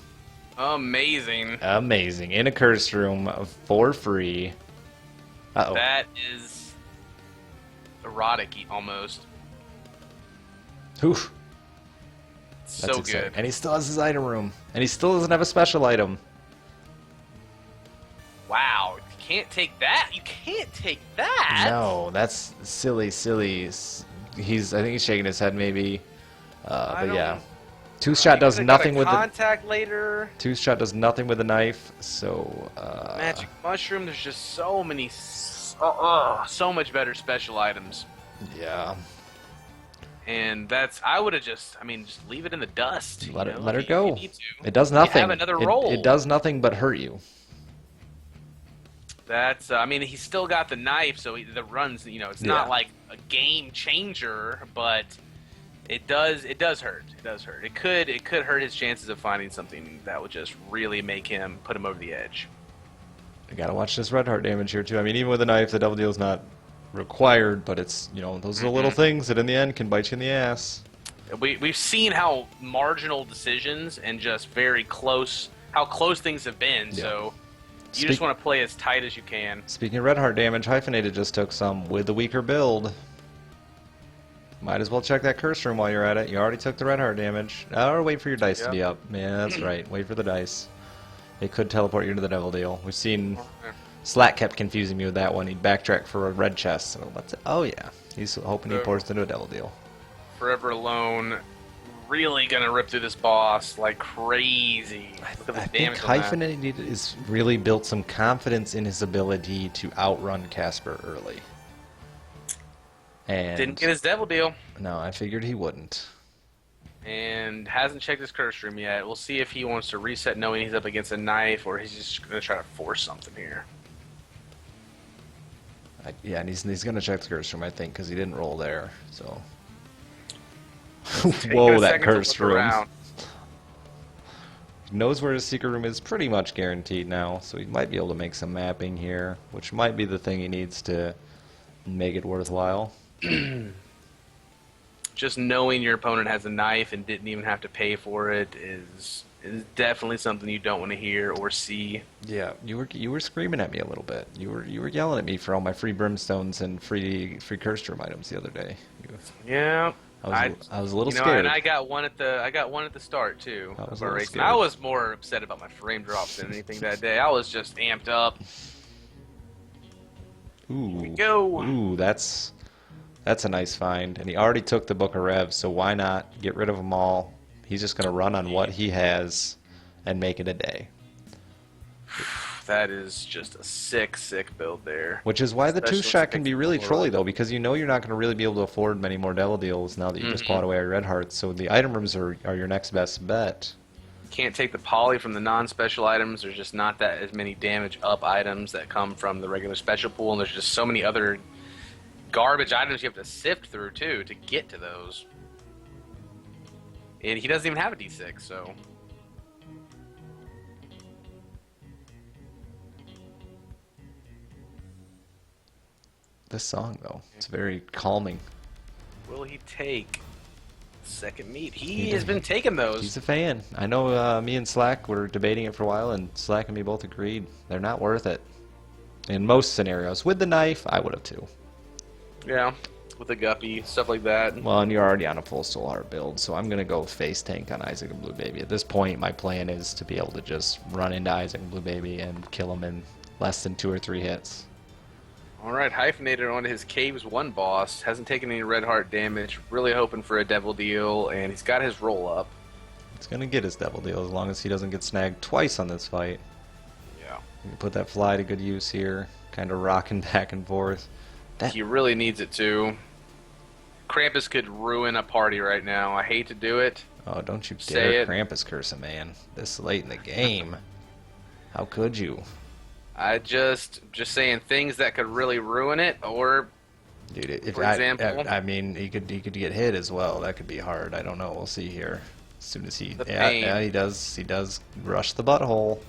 Amazing. Amazing. In a curse room for free. Uh-oh. That is erotic almost. Oof. So exciting. good. And he still has his item room. And he still doesn't have a special item. Wow. You can't take that. You can't take that. No, that's silly. I think he's shaking his head maybe. But yeah. Two-shot does nothing with the contact later. Two-shot does nothing with the knife, so Magic mushroom, there's just so many so much better special items. Yeah. And that's I would have just leave it in the dust. Let her go. You need to. It does nothing. You have another roll. It does nothing but hurt you. That's he's still got the knife, so the runs, it's not like a game changer, but it does hurt. It does hurt. It could hurt his chances of finding something that would just really put him over the edge. You gotta watch this red heart damage here too. I mean, even with a knife, the double deal's not required, but it's those are the little things that in the end can bite you in the ass. We've seen how marginal decisions and just how close things have been. Yeah. So you just want to play as tight as you can. Speaking of red heart damage, Hyphenated just took some with the weaker build. Might as well check that curse room while you're at it. You already took the red heart damage. Or wait for your dice to be up. Yeah, that's right. Wait for the dice. It could teleport you to the devil deal. We've seen Slack kept confusing me with that one. He'd backtrack for a red chest. So oh yeah, he's hoping he ports into a devil deal. Forever Alone, really gonna rip through this boss like crazy. Look at the damage. I think Hyphenated has really built some confidence in his ability to outrun Kasper early. And didn't get his devil deal. No, I figured he wouldn't. And hasn't checked his curse room yet. We'll see if he wants to reset knowing he's up against a knife, or he's just going to try to force something here. Yeah, and he's going to check the curse room, I think, because he didn't roll there. So, whoa, that curse room. He knows where his secret room is pretty much guaranteed now, so he might be able to make some mapping here, which might be the thing he needs to make it worthwhile. Just knowing your opponent has a knife and didn't even have to pay for it is definitely something you don't want to hear or see. Yeah, you were screaming at me a little bit. You were yelling at me for all my free brimstones and free curse room items the other day. Yeah. I was a little scared. And I got one at the start too. I was more upset about my frame drops than anything that day. I was just amped up. Ooh. Here we go. Ooh, that's a nice find. And he already took the Book of Revs, so why not get rid of them all? He's just going to run on what he has and make it a day. that is just a sick build there. Which is why the Especially two-shot can be really trolly, right. though, because you know you're not going to really be able to afford many more devil deals now that you just bought away our red hearts. So the item rooms are your next best bet. Can't take the poly from the non-special items. There's just not that as many damage up items that come from the regular special pool, and there's just so many other garbage items you have to sift through, too, to get to those. And he doesn't even have a D6, so... This song, though, it's very calming. Will he take second meat? He has been taking those. He's a fan. I know me and Slack were debating it for a while, and Slack and me both agreed. They're not worth it. In most scenarios. With the knife, I would have too. Yeah, with a guppy, stuff like that. Well, and you're already on a full soul heart build, so I'm going to go face tank on Isaac and Blue Baby. At this point, my plan is to be able to just run into Isaac and Blue Baby and kill him in less than 2 or 3 hits. Alright, Hyphenated onto his Caves 1 boss. Hasn't taken any red heart damage. Really hoping for a devil deal, and he's got his roll up. He's going to get his devil deal as long as he doesn't get snagged twice on this fight. Yeah. You can put that fly to good use here, kind of rocking back and forth. He really needs it too. Krampus could ruin a party right now. I hate to do it. Oh, don't you Say dare it. Krampus curse a man this late in the game. How could you? I just saying things that could really ruin it, or Dude, if for example, I mean, he could get hit as well. That could be hard. I don't know. We'll see here. As soon as he, The yeah, pain. he does rush the butthole.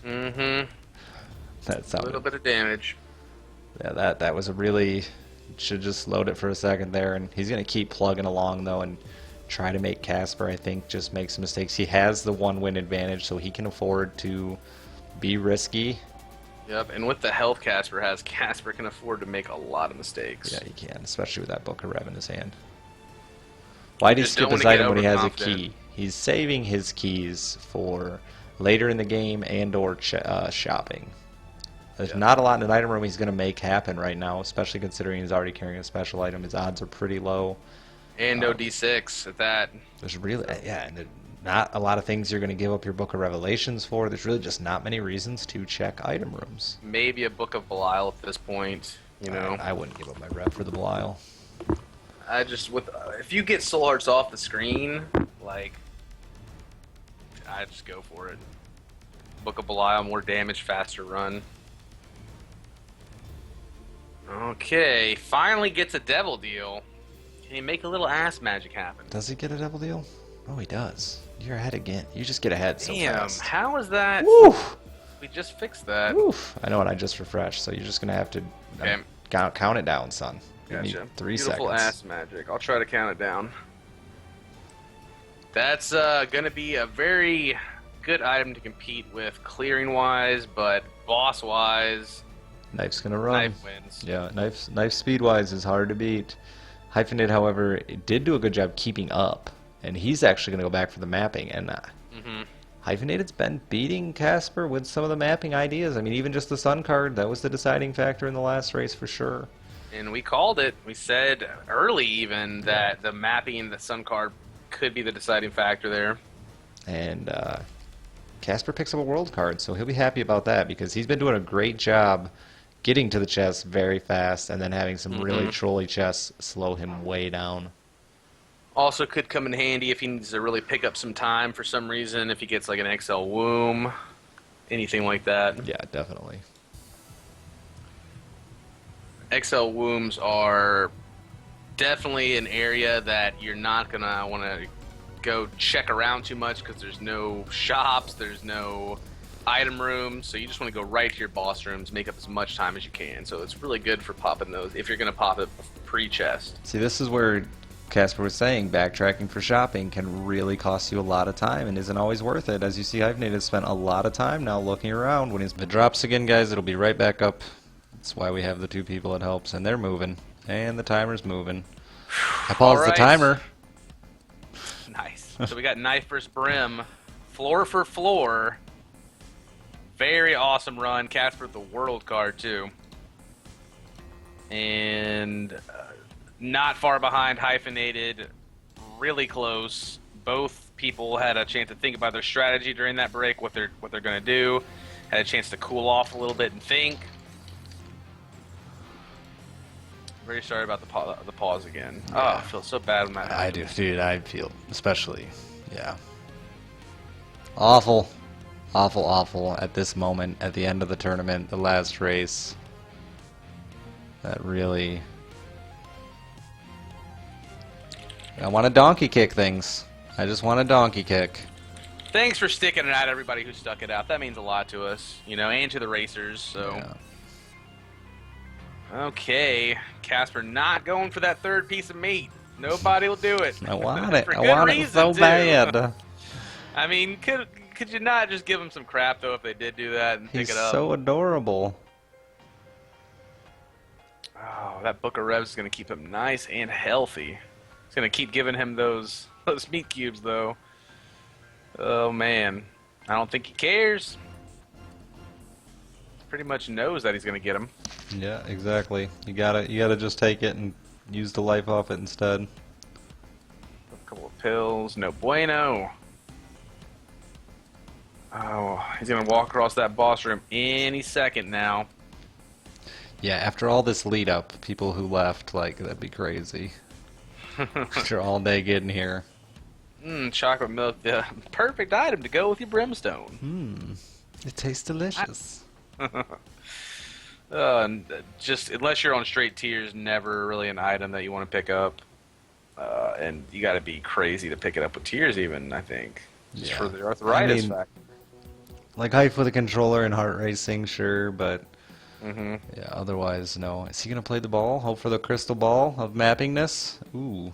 mm-hmm, That a sounded, little bit of damage. yeah, that was a really, should just load it for a second there, and he's gonna keep plugging along though and try to make Kasper, I think, just make some mistakes. He has the 1-win advantage, so he can afford to be risky. Yep, and with the health Kasper has, Kasper can afford to make a lot of mistakes. Yeah, he can, especially with that Book of Rev in his hand. Why did he Just skip don't his wanna get item when he has a overconfident. key? He's saving his keys for later in the game and/or shopping. There's not a lot in an item room he's going to make happen right now, especially considering he's already carrying a special item. His odds are pretty low. And no D6 at that. There's really, and not a lot of things you're going to give up your Book of Revelations for. There's really just not many reasons to check item rooms. Maybe a Book of Belial at this point, you know. I wouldn't give up my rep for the Belial. I just if you get Soul Hearts off the screen, like I just go for it. Book of Belial, more damage, faster run. Okay, finally gets a devil deal. Can he make a little ass magic happen? Does he get a double deal? Oh, he does. You're ahead again. You just get ahead so Damn, fast. how is that? Woof! We just fixed that. Woof! I know, and I just refreshed, so you're just gonna have to Okay. count it down, son. Give me Gotcha. 3 Beautiful seconds. ass magic. I'll try to count it down. That's gonna be a very good item to compete with clearing wise, but boss wise, Knife's gonna run. knife wins. Yeah, knife speed wise is hard to beat. Hyphenate, however, did do a good job keeping up, and he's actually gonna go back for the mapping. And Hyphenated's been beating Kasper with some of the mapping ideas. I mean, even just the Sun card, that was the deciding factor in the last race for sure. And we called it. We said early even that the mapping, the Sun card, could be the deciding factor there. And Kasper picks up a world card, so he'll be happy about that because he's been doing a great job getting to the chest very fast and then having some really trolly chests slow him way down. Also could come in handy if he needs to really pick up some time for some reason, if he gets like an XL womb, anything like that. Yeah, definitely. XL wombs are definitely an area that you're not going to want to go check around too much because there's no shops, there's no item rooms, so you just want to go right to your boss rooms, make up as much time as you can. So it's really good for popping those if you're going to pop it pre-chest. See, this is where Kasper was saying backtracking for shopping can really cost you a lot of time and isn't always worth it. As you see, Hyphenate has spent a lot of time now looking around. When it drops again, guys, it'll be right back up. That's why we have the 2 people it helps, and they're moving. And the timer's moving. I paused the timer. Nice. So we got knife versus brim, floor for floor. Very awesome run. Kasper the world card too. And not far behind Hyphenated, really close. Both people had a chance to think about their strategy during that break, what they're going to do. Had a chance to cool off a little bit and think. Very sorry about the pause again. Yeah. Oh, I feel so bad when that happens. I do, dude. I feel especially, yeah. Awful, awful, awful at this moment, at the end of the tournament, the last race. That really... I want to donkey kick things. I just want to donkey kick. Thanks for sticking it out, everybody who stuck it out. That means a lot to us, you know, and to the racers, so... Yeah. Okay, Kasper not going for that third piece of meat. Nobody will do it. I want it. For I good want it reason, so too. bad. I mean, could you not just give them some crap though if they did do that and He's pick it up? so adorable. Oh, that Book of Revs is gonna keep him nice and healthy. It's gonna keep giving him those meat cubes though. Oh man, I don't think he cares. Pretty much knows that he's gonna get him. Yeah, exactly. You gotta just take it and use the life off it instead. A couple of pills, no bueno. Oh, he's gonna walk across that boss room any second now. Yeah, after all this lead up, people who left, like, that'd be crazy. After all day getting here. Chocolate milk, the perfect item to go with your brimstone. It tastes delicious. Just unless you're on straight tiers, never really an item that you want to pick up. And you got to be crazy to pick it up with tiers, even I think, just for the arthritis factor. Like Hyphen with a controller and heart racing, sure, but yeah, otherwise, no. Is he gonna play the ball? Hope for the crystal ball of mappingness? Ooh,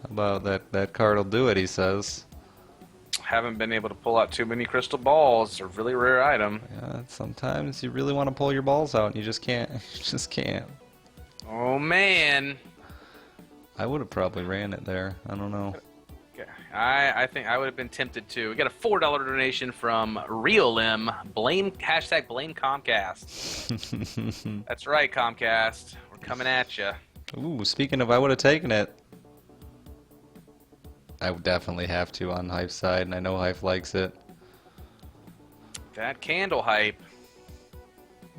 how about that card will do it? He says. Haven't been able to pull out too many crystal balls. It's a really rare item. Yeah, sometimes you really want to pull your balls out and you just can't. You just can't. Oh man. I would have probably ran it there. I don't know. Okay. I think I would have been tempted too. We got a $4 donation from Realim. Blame Comcast. That's right, Comcast. We're coming at you. Ooh, speaking of, I would have taken it. I would definitely have to on Hype's side, and I know Hype likes it. That candle hype.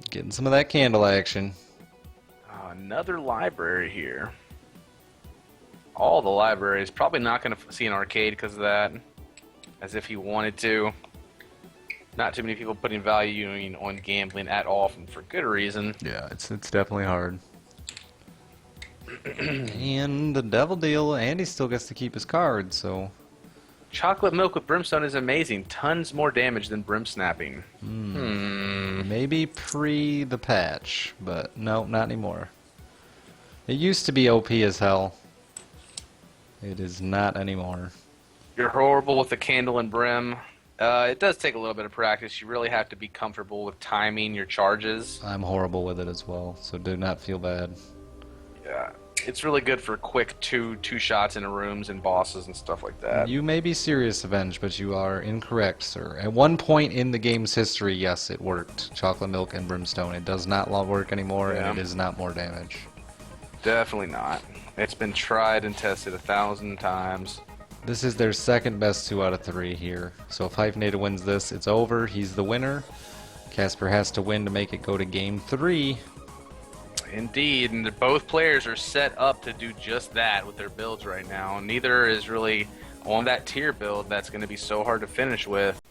Getting some of that candle action. Another library here. All the libraries. Probably not going to see an arcade because of that. As if he wanted to. Not too many people putting value on gambling at all, for good reason. Yeah, it's definitely hard. And the devil deal, Andy still gets to keep his card, so... Chocolate milk with brimstone is amazing. Tons more damage than brim snapping. Maybe pre the patch, but no, not anymore. It used to be OP as hell. It is not anymore. You're horrible with the candle and brim. It does take a little bit of practice. You really have to be comfortable with timing your charges. I'm horrible with it as well, so do not feel bad. Yeah, it's really good for quick two shots into rooms and bosses and stuff like that. You may be serious, Avenge, but you are incorrect, sir. At one point in the game's history, yes, it worked. Chocolate milk and brimstone. It does not work anymore, and it is not more damage. Definitely not. It's been tried and tested 1,000 times. This is their second best 2 out of 3 here. So if Hyphenated wins this, it's over. He's the winner. Kasper has to win to make it go to game 3. Indeed, and both players are set up to do just that with their builds right now. Neither is really on that tier build that's going to be so hard to finish with.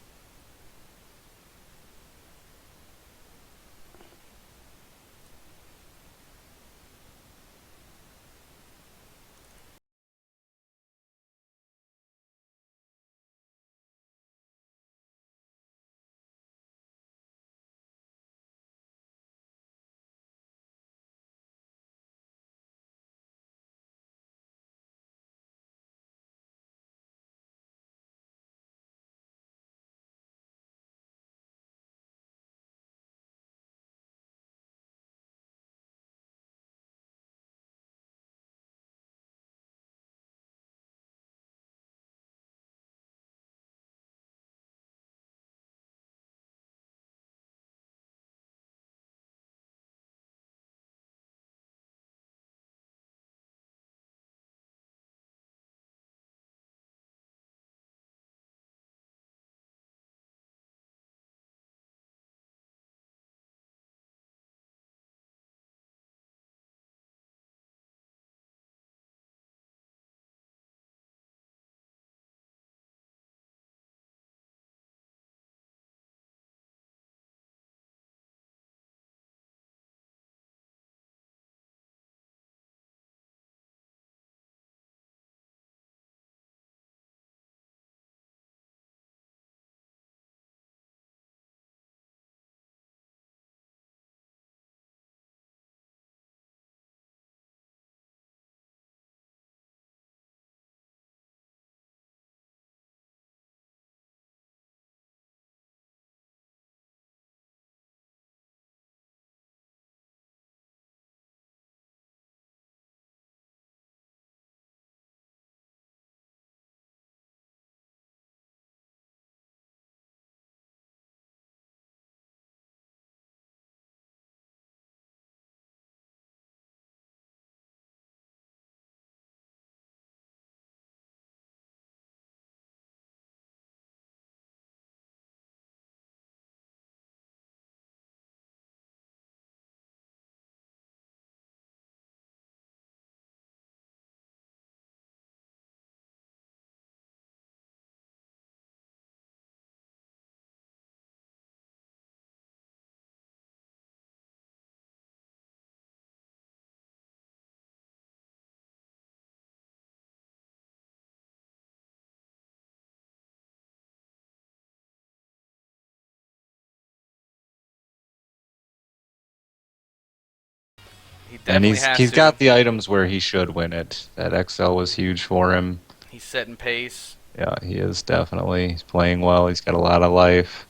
He And definitely has he's to. got the items where he should win it. That XL was huge for him. He's setting pace. Yeah, he is definitely. He's playing well. He's got a lot of life.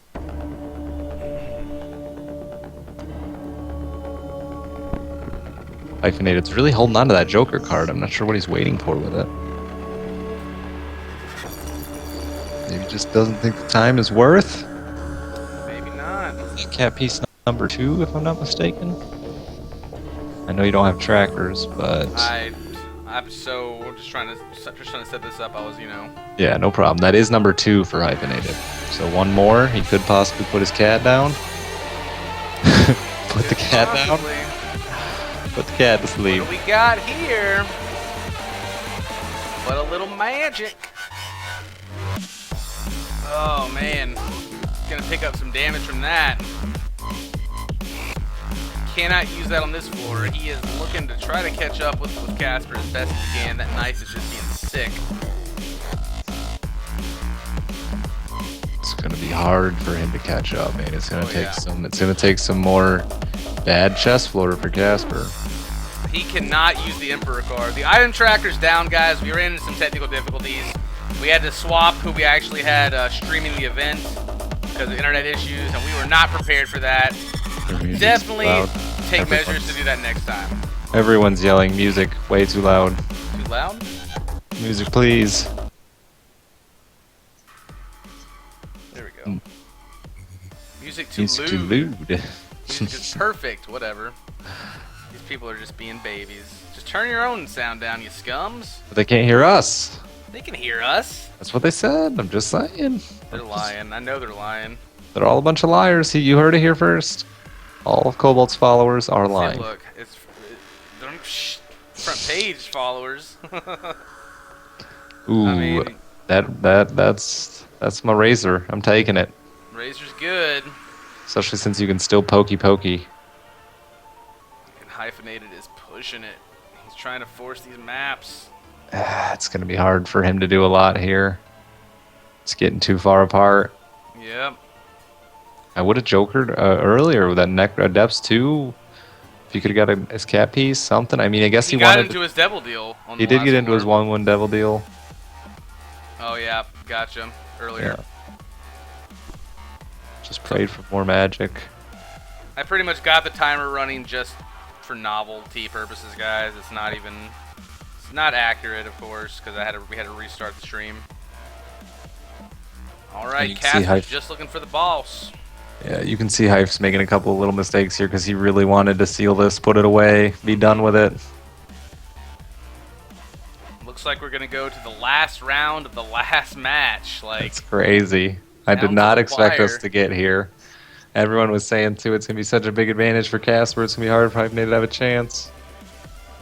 Hyphenated's really holding on to that Joker card. I'm not sure what he's waiting for with it. Maybe he just doesn't think the time is worth. Maybe not. Cat piece number 2, if I'm not mistaken. I know you don't have trackers, but I'm just trying to set this up. I was, yeah, no problem. That is number 2 for Hyphenated. So one more, he could possibly put his cat down. Put the cat down. Put the cat to sleep. What do we got here? But a little magic. Oh man, gonna pick up some damage from that. Cannot use that on this floor. He is looking to try to catch up with Kasper as best he can. That knife is just being sick. It's gonna be hard for him to catch up, man. It's gonna take some. It's gonna take some more bad chest floater for Kasper. He cannot use the Emperor card. The item tracker's down, guys. We ran into some technical difficulties. We had to swap who we actually had streaming the event because of internet issues, and we were not prepared for that. Definitely take measures to do that next time. Everyone's yelling music way too loud. Too loud? Music, please. There we go. Music too Music lewd. too lewd. Music is perfect. Whatever. These people are just being babies. Just turn your own sound down, you scums. But they can't hear us. They can hear us. That's what they said. I'm just saying. They're lying. I know they're lying. They're all a bunch of liars. You heard it here first. All of Cobalt's followers are lying. See, look, it's front page followers. Ooh, I mean, that's my razor. I'm taking it. Razor's good. Especially since you can still pokey. And Hyphenated is pushing it. He's trying to force these maps. It's gonna be hard for him to do a lot here. It's getting too far apart. Yep. I would have jokered earlier with that depths too. If you could have got his cat piece, something. I mean, I guess he got wanted. into his devil deal. He did get into his 1/1 devil deal. Oh yeah, gotcha. Earlier. Yeah. Just prayed for more magic. I pretty much got the timer running just for novelty purposes, guys. It's not accurate, of course, because we had to restart the stream. All right, Kasper's just looking for the boss. Yeah, you can see Hyphe's making a couple of little mistakes here because he really wanted to seal this, put it away, be done with it. Looks like we're gonna go to the last round of the last match. Like, it's crazy. I did not expect us to get here. Everyone was saying too, it's gonna be such a big advantage for Kasper. It's gonna be hard for Hyphen to have a chance.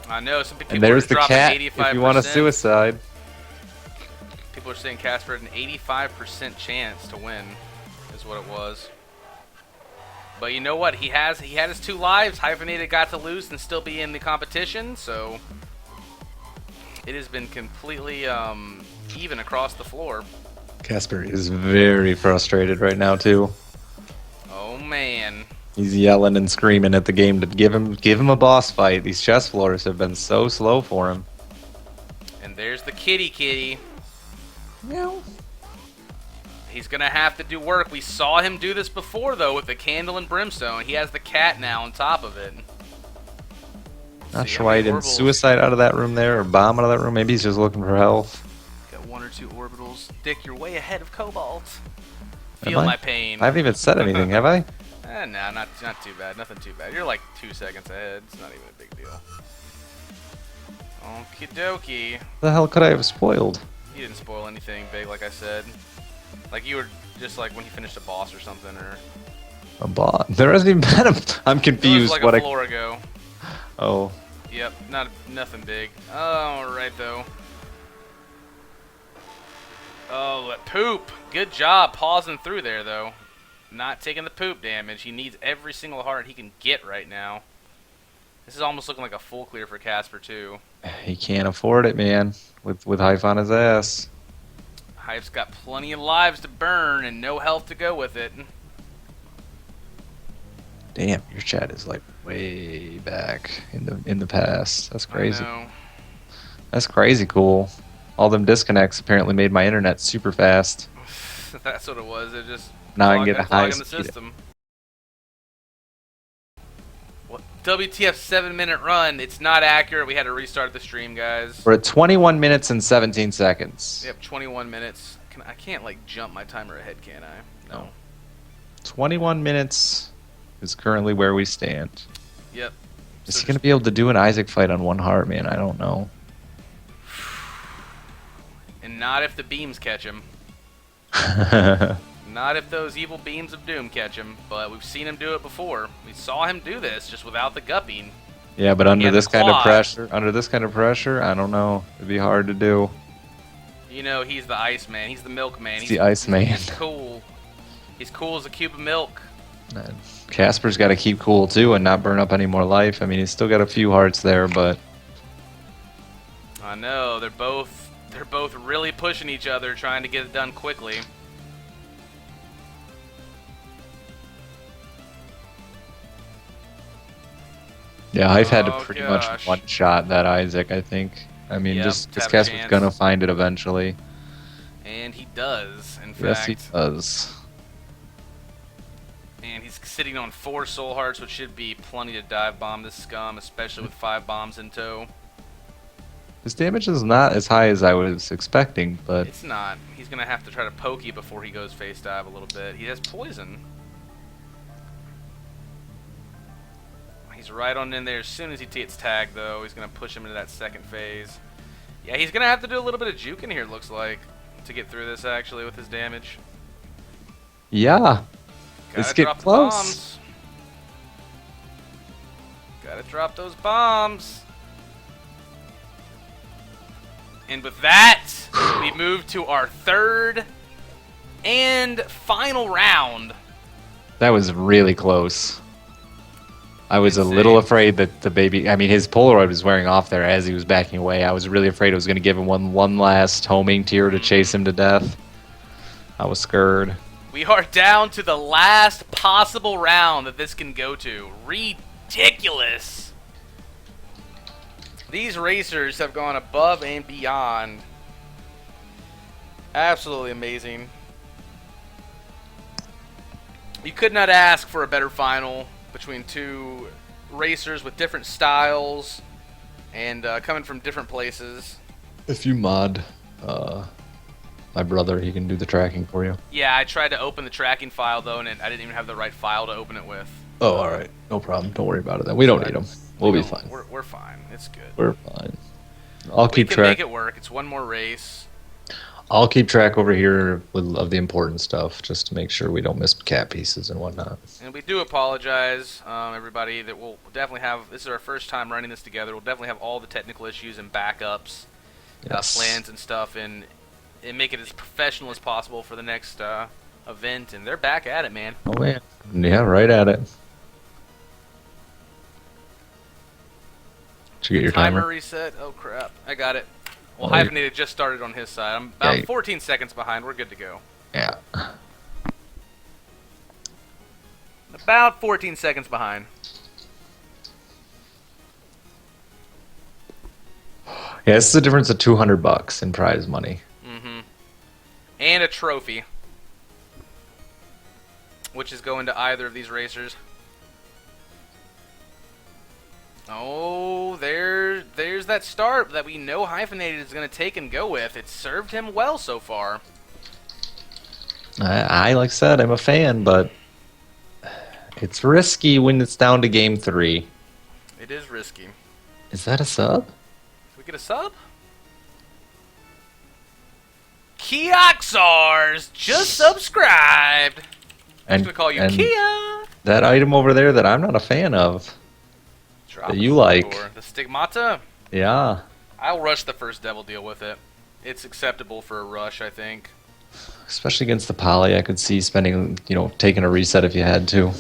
I know some people. And there's the cat. 85%. If you want a suicide. People are saying Kasper had an 85% chance to win, is what it was. But you know what? He had his 2 lives. Hyphenated got to lose and still be in the competition, so it has been completely even across the floor. Kasper is very frustrated right now too. Oh man. He's yelling and screaming at the game to give him a boss fight. These chest floors have been so slow for him. And there's the kitty. No. He's gonna have to do work. We saw him do this before though with the candle and brimstone. He has the cat now on top of it. Not sure why he didn't suicide out of that room there or bomb out of that room. Maybe he's just looking for health. Got 1 or 2 orbitals. Dick, you're way ahead of Cobalt. Feel my pain. I haven't even said anything, have I? Nah, not too bad. Nothing too bad. You're like 2 seconds ahead. It's not even a big deal. Okie dokie. The hell could I have spoiled? You didn't spoil anything big, like I said. Like you were just like when he finished a boss or something, or a boss. There hasn't even been a. I'm confused. It was like a floor ago. Oh. Yep, nothing big. All right though. Oh, that poop. Good job pausing through there though. Not taking the poop damage. He needs every single heart he can get right now. This is almost looking like a full clear for Kasper too. He can't afford it, man. With Hyphen on his ass. Hype's got plenty of lives to burn and no health to go with it. Damn, your chat is like way back in the past. That's crazy. I know. That's crazy cool. All them disconnects apparently made my internet super fast. That's what it was. It just Now I can get a high clogging the speed. system. What? WTF 7-minute run. It's not accurate. We had to restart the stream, guys. We're at 21 minutes and 17 seconds. Yep, 21 minutes. I can't like jump my timer ahead, can I? No. 21 minutes is currently where we stand. Yep. Is he going to be able to do an Isaac fight on one heart, man? I don't know. And not if the beams catch him. Not if those evil beams of doom catch him. But we've seen him do it before. We saw him do this just without the gupping. Yeah, but under this kind of pressure, I don't know. It'd be hard to do. You know, he's the ice man. He's the milk man. He's the ice man. He's cool. He's cool as a cube of milk. Man, Kasper's got to keep cool too and not burn up any more life. I mean, he's still got a few hearts there, but I know they're both really pushing each other, trying to get it done quickly. yeah, I've had to pretty much one-shot that Isaac, I think. I mean, Yep, just because have a Kasper's chance. gonna find it eventually. And he does, in Yes, fact. he does. And he's sitting on 4 soul hearts, which should be plenty to dive bomb this scum, especially with 5 bombs in tow. His damage is not as high as I was expecting, but It's not. He's going to have to try to poke you before he goes face dive a little bit. He has poison. He's right on in there. As soon as he gets tagged, though, he's going to push him into that second phase. Yeah, he's going to have to do a little bit of juke in here, it looks like, to get through this, actually, with his damage. yeah, let's get drop close. The bombs. Gotta drop those bombs. And with that, we move to our 3rd and final round. That was really close. I was Insane. a little afraid that the baby, I mean, his Polaroid was wearing off there as he was backing away. I was really afraid it was going to give him one last homing tier to chase him to death. I was scared. We are down to the last possible round that this can go to. Ridiculous. These racers have gone above and beyond. Absolutely amazing. You could not ask for a better final between 2 racers with different styles and coming from different places. If you mod my brother, he can do the tracking for you. Yeah, I tried to open the tracking file though, and I didn't even have the right file to open it with. Oh, all right. No problem. Don't worry about it then. We don't need them. We'll be fine. We're fine. It's good. We're fine. I'll keep We can track. make it work. It's one more race. I'll keep track over here of the important stuff, just to make sure we don't miss cat pieces and whatnot. And we do apologize, everybody, that we'll definitely have, this is our first time running this together, we'll definitely have all the technical issues and backups, Yes. plans and stuff, and make it as professional as possible for the next event, and they're back at it, man. Oh, man. Yeah, right at it. Did you get your timer? reset? Oh, crap. I got it. Well, Oh, Hyphen had just started on his side. I'm about Yeah, 14 seconds behind. We're good to go. Yeah. About 14 seconds behind. Yeah, this is the difference of $200 in prize money. Mm-hmm. And a trophy, which is going to either of these racers. Oh, there's that start that we know Hyphenated is going to take and go with. It's served him well so far. I like I said, I'm a fan, but it's risky when it's down to game 3. It is risky. Is that a sub? Can we get a sub? Keoxars just subscribed. I'm just going to call you Kia. That item over there that I'm not a fan of. Drop that you like. The Stigmata? Yeah. I'll rush the first devil deal with it. It's acceptable for a rush, I think. Especially against the poly, I could see spending, taking a reset if you had to.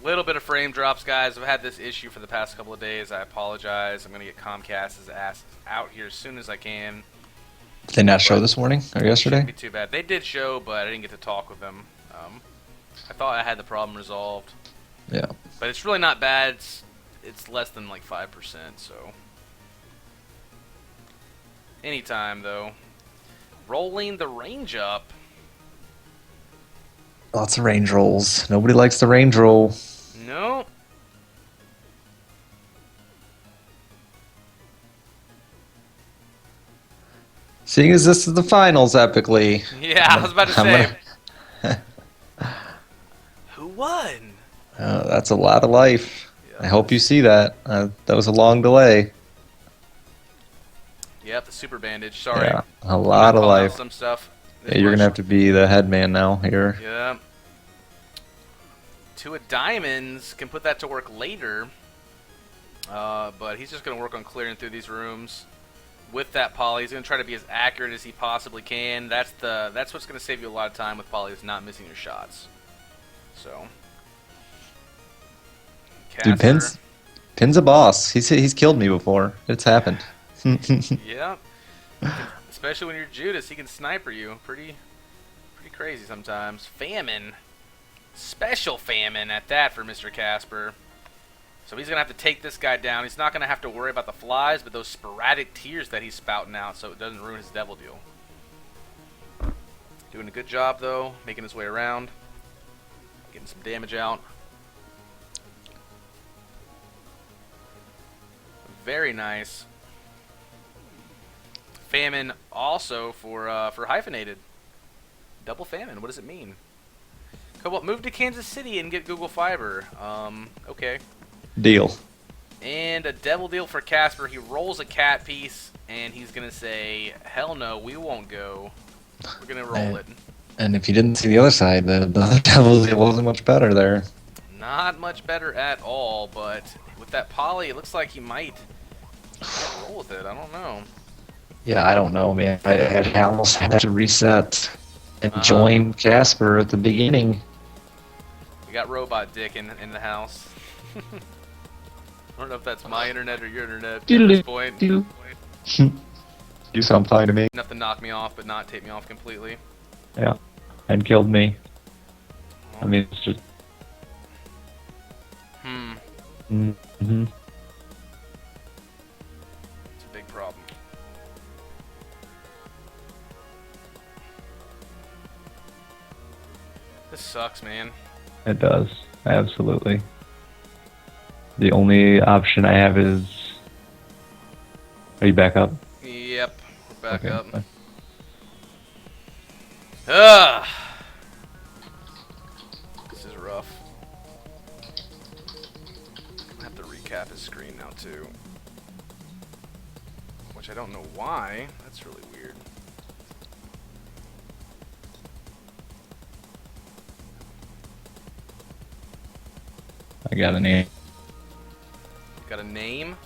Little bit of frame drops, guys. I've had this issue for the past couple of days. I apologize. I'm going to get Comcast's ass out here as soon as I can. Did they not show this morning or yesterday? Shouldn't be too bad. They did show, but I didn't get to talk with them. I thought I had the problem resolved. Yeah. But it's really not bad. It's less than like 5%, so. Anytime, though. Rolling the range up. Lots of range rolls. Nobody likes the range roll. No. Seeing as this is the finals, epically. Yeah, I was about to say. Who won? That's a lot of life. Yeah, I hope you see that. That was a long delay. Yep, the super bandage. Sorry. Yeah, a lot of life. Some stuff. Yeah, you're gonna have to be the head man now here. Yeah. 2 of diamonds can put that to work later. But he's just gonna work on clearing through these rooms. With that poly, he's gonna try to be as accurate as he possibly can. That's what's gonna save you a lot of time with poly, is not missing your shots. So. Dude, Pin's a boss. He's killed me before. It's happened. Yeah. Especially when you're Judas, he can sniper you. Pretty crazy sometimes. Famine. Special famine at that for Mr. Kasper. So he's going to have to take this guy down. He's not going to have to worry about the flies, but those sporadic tears that he's spouting out so it doesn't ruin his devil deal. Doing a good job, though. Making his way around. Getting some damage out. Very nice. Famine also for hyphenated. Double famine. What does it mean? Cobalt, move to Kansas City and get Google Fiber. Okay. Deal. And a devil deal for Kasper. He rolls a cat piece, and he's gonna say, "Hell no, we won't go. We're gonna roll it." And if you didn't see the other side, the other devil deal wasn't much better there. Not much better at all, but with that poly, it looks like he might roll with it. I don't know. Yeah, I don't know, man. I almost had to reset and join Kasper at the beginning. We got Robot Dick in the house. I don't know if that's my internet or your internet at this point. You sound fine to me. Enough to knock me off, but not take me off completely. Yeah, and killed me. I mean, it's just... Mm-hmm. It's a big problem. This sucks, man. It does. Absolutely. The only option I have is... Are you back up? Yep, we're back up. Fine. Ugh! This is rough. I have to recap his screen now, too. Which I don't know why. That's really weird. I got a name. Got a name?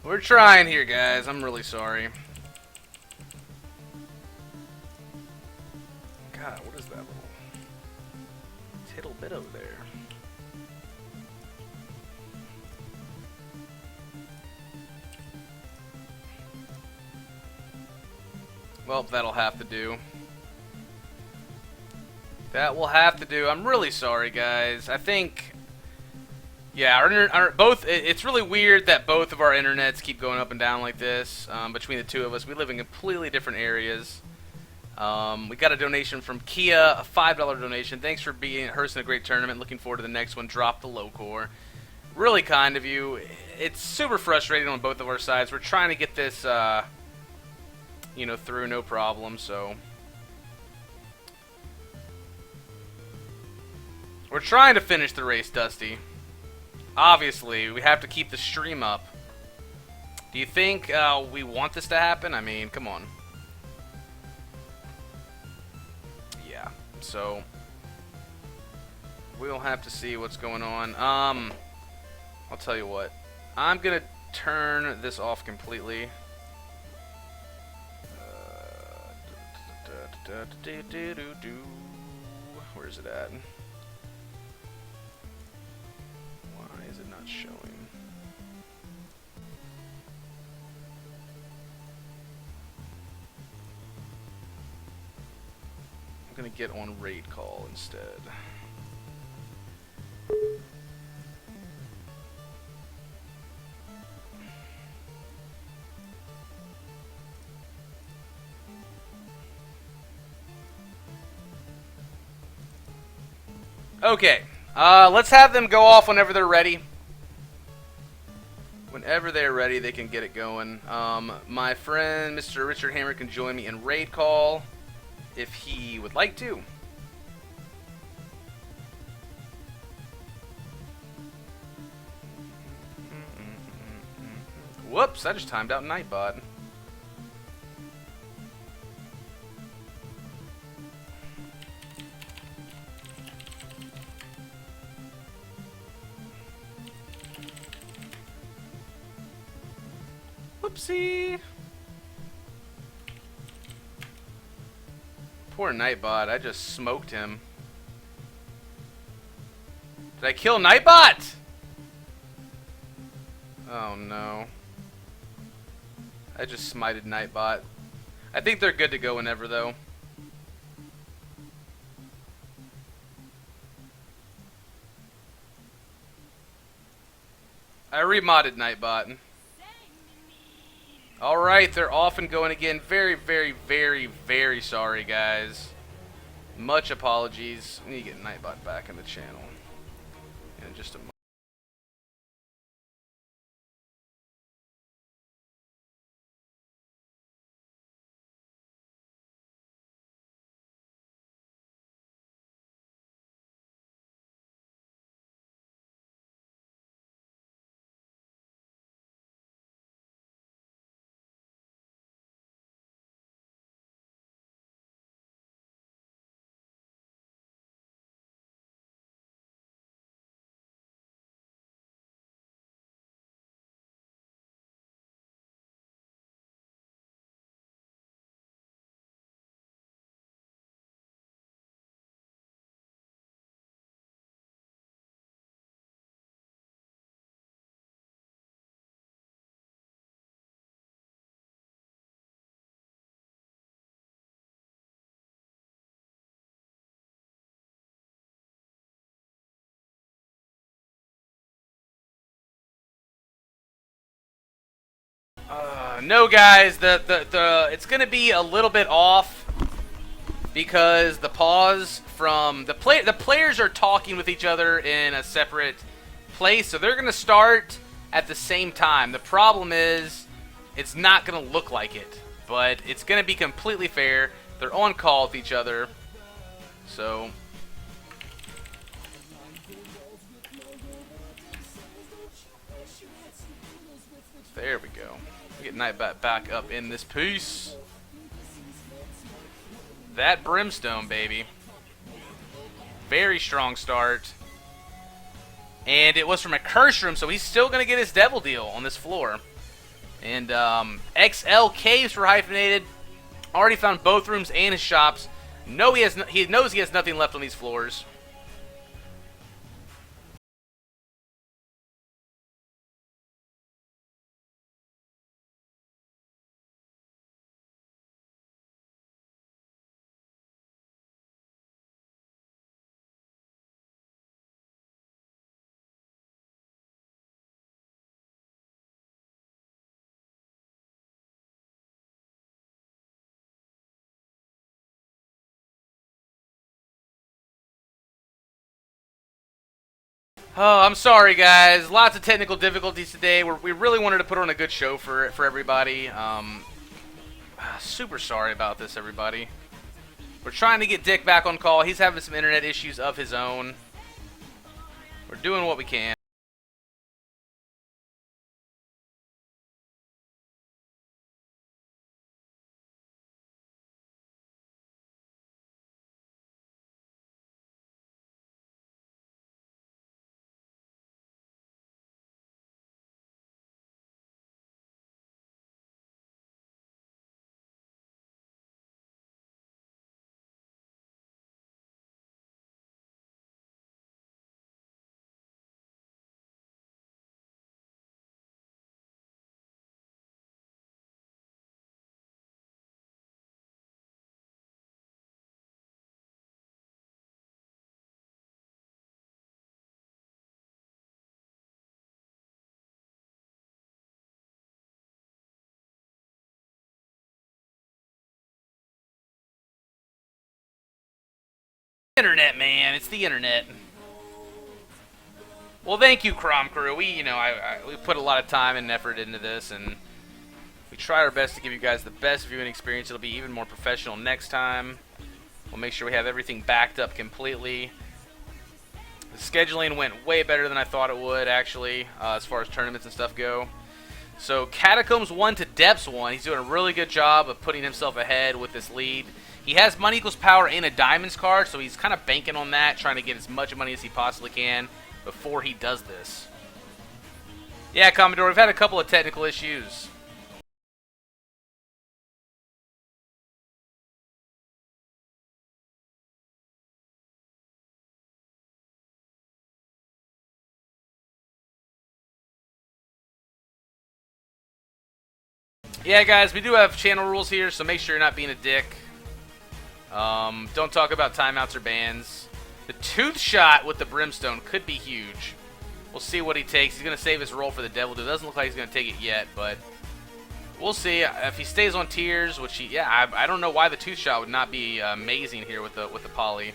We're trying here, guys. I'm really sorry. God, what is that little tittle bit over there? Well, that'll have to do. That will have to do. I'm really sorry, guys. I think... Yeah, it's really weird that both of our internets keep going up and down like this. Between the two of us, we live in completely different areas. We got a donation from Kia, a $5 donation. Thanks for hosting a great tournament. Looking forward to the next one. Drop the low core. Really kind of you. It's super frustrating on both of our sides. We're trying to get this, through no problem. So we're trying to finish the race, Dusty. Obviously, we have to keep the stream up. Do you think we want this to happen? I mean, come on. Yeah, so we'll have to see what's going on. I'll tell you what. I'm going to turn this off completely. Where's it at? Showing. I'm gonna get on raid call instead. Okay, let's have them go off whenever they're ready. Whenever they're ready, they can get it going. My friend, Mr. Richard Hammer, can join me in raid call if he would like to. Whoops, I just timed out Nightbot. Whoopsie. Poor Nightbot, I just smoked him. Did I kill Nightbot? Oh no. I just smited Nightbot. I think they're good to go whenever though. I remodded Nightbot. Alright, they're off and going again. Very, very, very, very sorry, guys. Much apologies. I need to get Nightbot back in the channel in just a moment. No, guys, it's gonna be a little bit off because the pause from the players are talking with each other in a separate place, so they're gonna start at the same time. The problem is it's not gonna look like it, but it's gonna be completely fair. They're on call with each other, so. There we go. Get Nightbot back up in this piece. That Brimstone, baby. Very strong start. And it was from a curse room, so he's still going to get his Devil Deal on this floor. And XL Caves for Hyphenated. Already found both rooms and his shops. He knows he has nothing left on these floors. Oh, I'm sorry, guys. Lots of technical difficulties today. We really wanted to put on a good show for everybody. Super sorry about this, everybody. We're trying to get Dick back on call. He's having some internet issues of his own. We're doing what we can. Internet, man. It's the internet. Well, thank you, Crom Crew. We put a lot of time and effort into this, and we try our best to give you guys the best viewing experience. It'll be even more professional next time. We'll make sure we have everything backed up completely. The scheduling went way better than I thought it would, actually, as far as tournaments and stuff go. So Catacombs 1 to Depths 1. He's doing a really good job of putting himself ahead with this lead. He has money equals power and a diamonds card, so he's kind of banking on that, trying to get as much money as he possibly can before he does this. Yeah, Commodore, we've had a couple of technical issues. Yeah, guys, we do have channel rules here, so make sure you're not being a dick. Don't talk about timeouts or bans. The tooth shot with the brimstone could be huge. We'll see what he takes. He's going to save his roll for the devil dude. Doesn't look like he's going to take it yet, but we'll see. If he stays on tiers, which I don't know why the tooth shot would not be amazing here with the poly.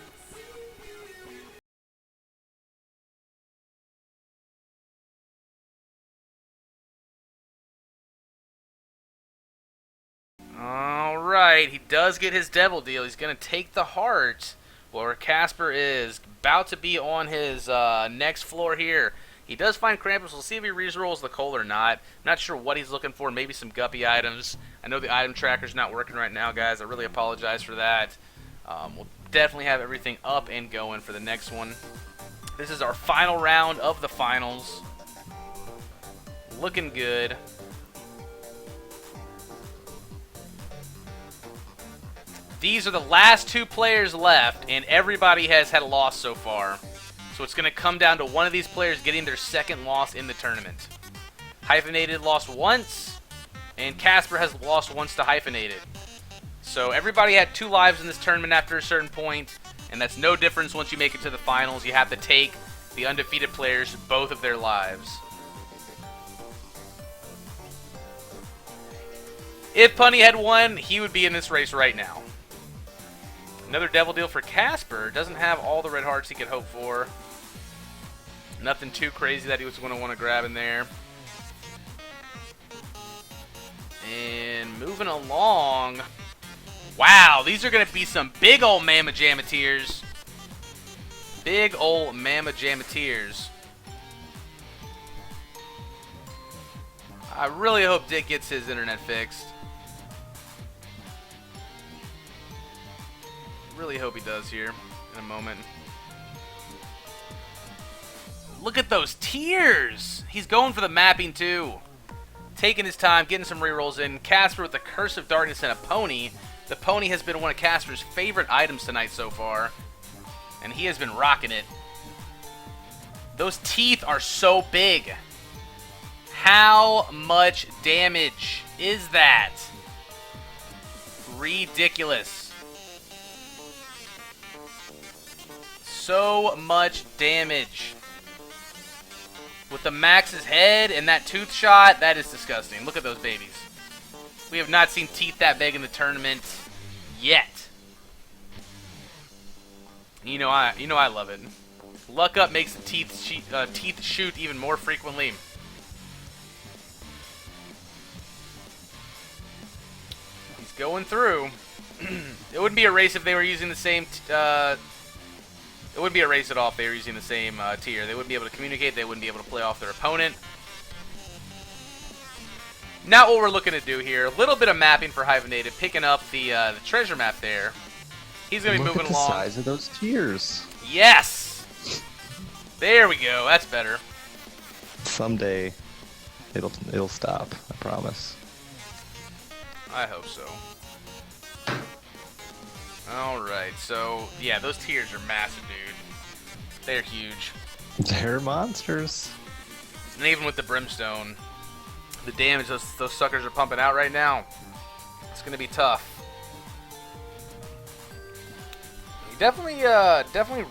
Alright, he does get his devil deal. He's going to take the heart, where Kasper is about to be on his next floor here. He does find Krampus. We'll see if he re-rolls the coal or not. I'm not sure what he's looking for. Maybe some guppy items. I know the item tracker's not working right now, guys. I really apologize for that. We'll definitely have everything up and going for the next one. This is our final round of the finals. Looking good. These are the last two players left, and everybody has had a loss so far. So it's going to come down to one of these players getting their second loss in the tournament. Hyphenated lost once, and Kasper has lost once to Hyphenated. So everybody had 2 lives in this tournament after a certain point, and that's no difference once you make it to the finals. You have to take the undefeated players both of their lives. If Punny had won, he would be in this race right now. Another devil deal for Kasper. Doesn't have all the red hearts he could hope for. Nothing too crazy that he was going to want to grab in there. And moving along. Wow, these are going to be some big old Mamma Jamma-tears. Big old Mamma Jamma-tears. I really hope Dick gets his internet fixed. Really hope he does here in a moment. Look at those tears. He's going for the mapping too. taking his time, getting some rerolls in. Kasper with the Curse of Darkness and a pony. The pony has been one of Kasper's favorite items tonight so far, and he has been rocking it. Those teeth are so big. How much damage is that? Ridiculous. So much damage. With the Max's head and that tooth shot, that is disgusting. Look at those babies. We have not seen teeth that big in the tournament yet. You know I love it. Luck Up makes the teeth shoot even more frequently. He's going through. It wouldn't be a race if they were using the same. It wouldn't be a race at all if they were using the same tier. They wouldn't be able to communicate. They wouldn't be able to play off their opponent. Now what we're looking to do here, a little bit of mapping for Hyphenated, picking up the treasure map there. He's going to be moving along. Look at the size of those tiers. Yes! There we go. That's better. Someday, it'll stop. I promise. I hope so. Alright, so, yeah, those tiers are massive, dude. They're huge. They're monsters. And even with the Brimstone, the damage those suckers are pumping out right now, it's going to be tough. Definitely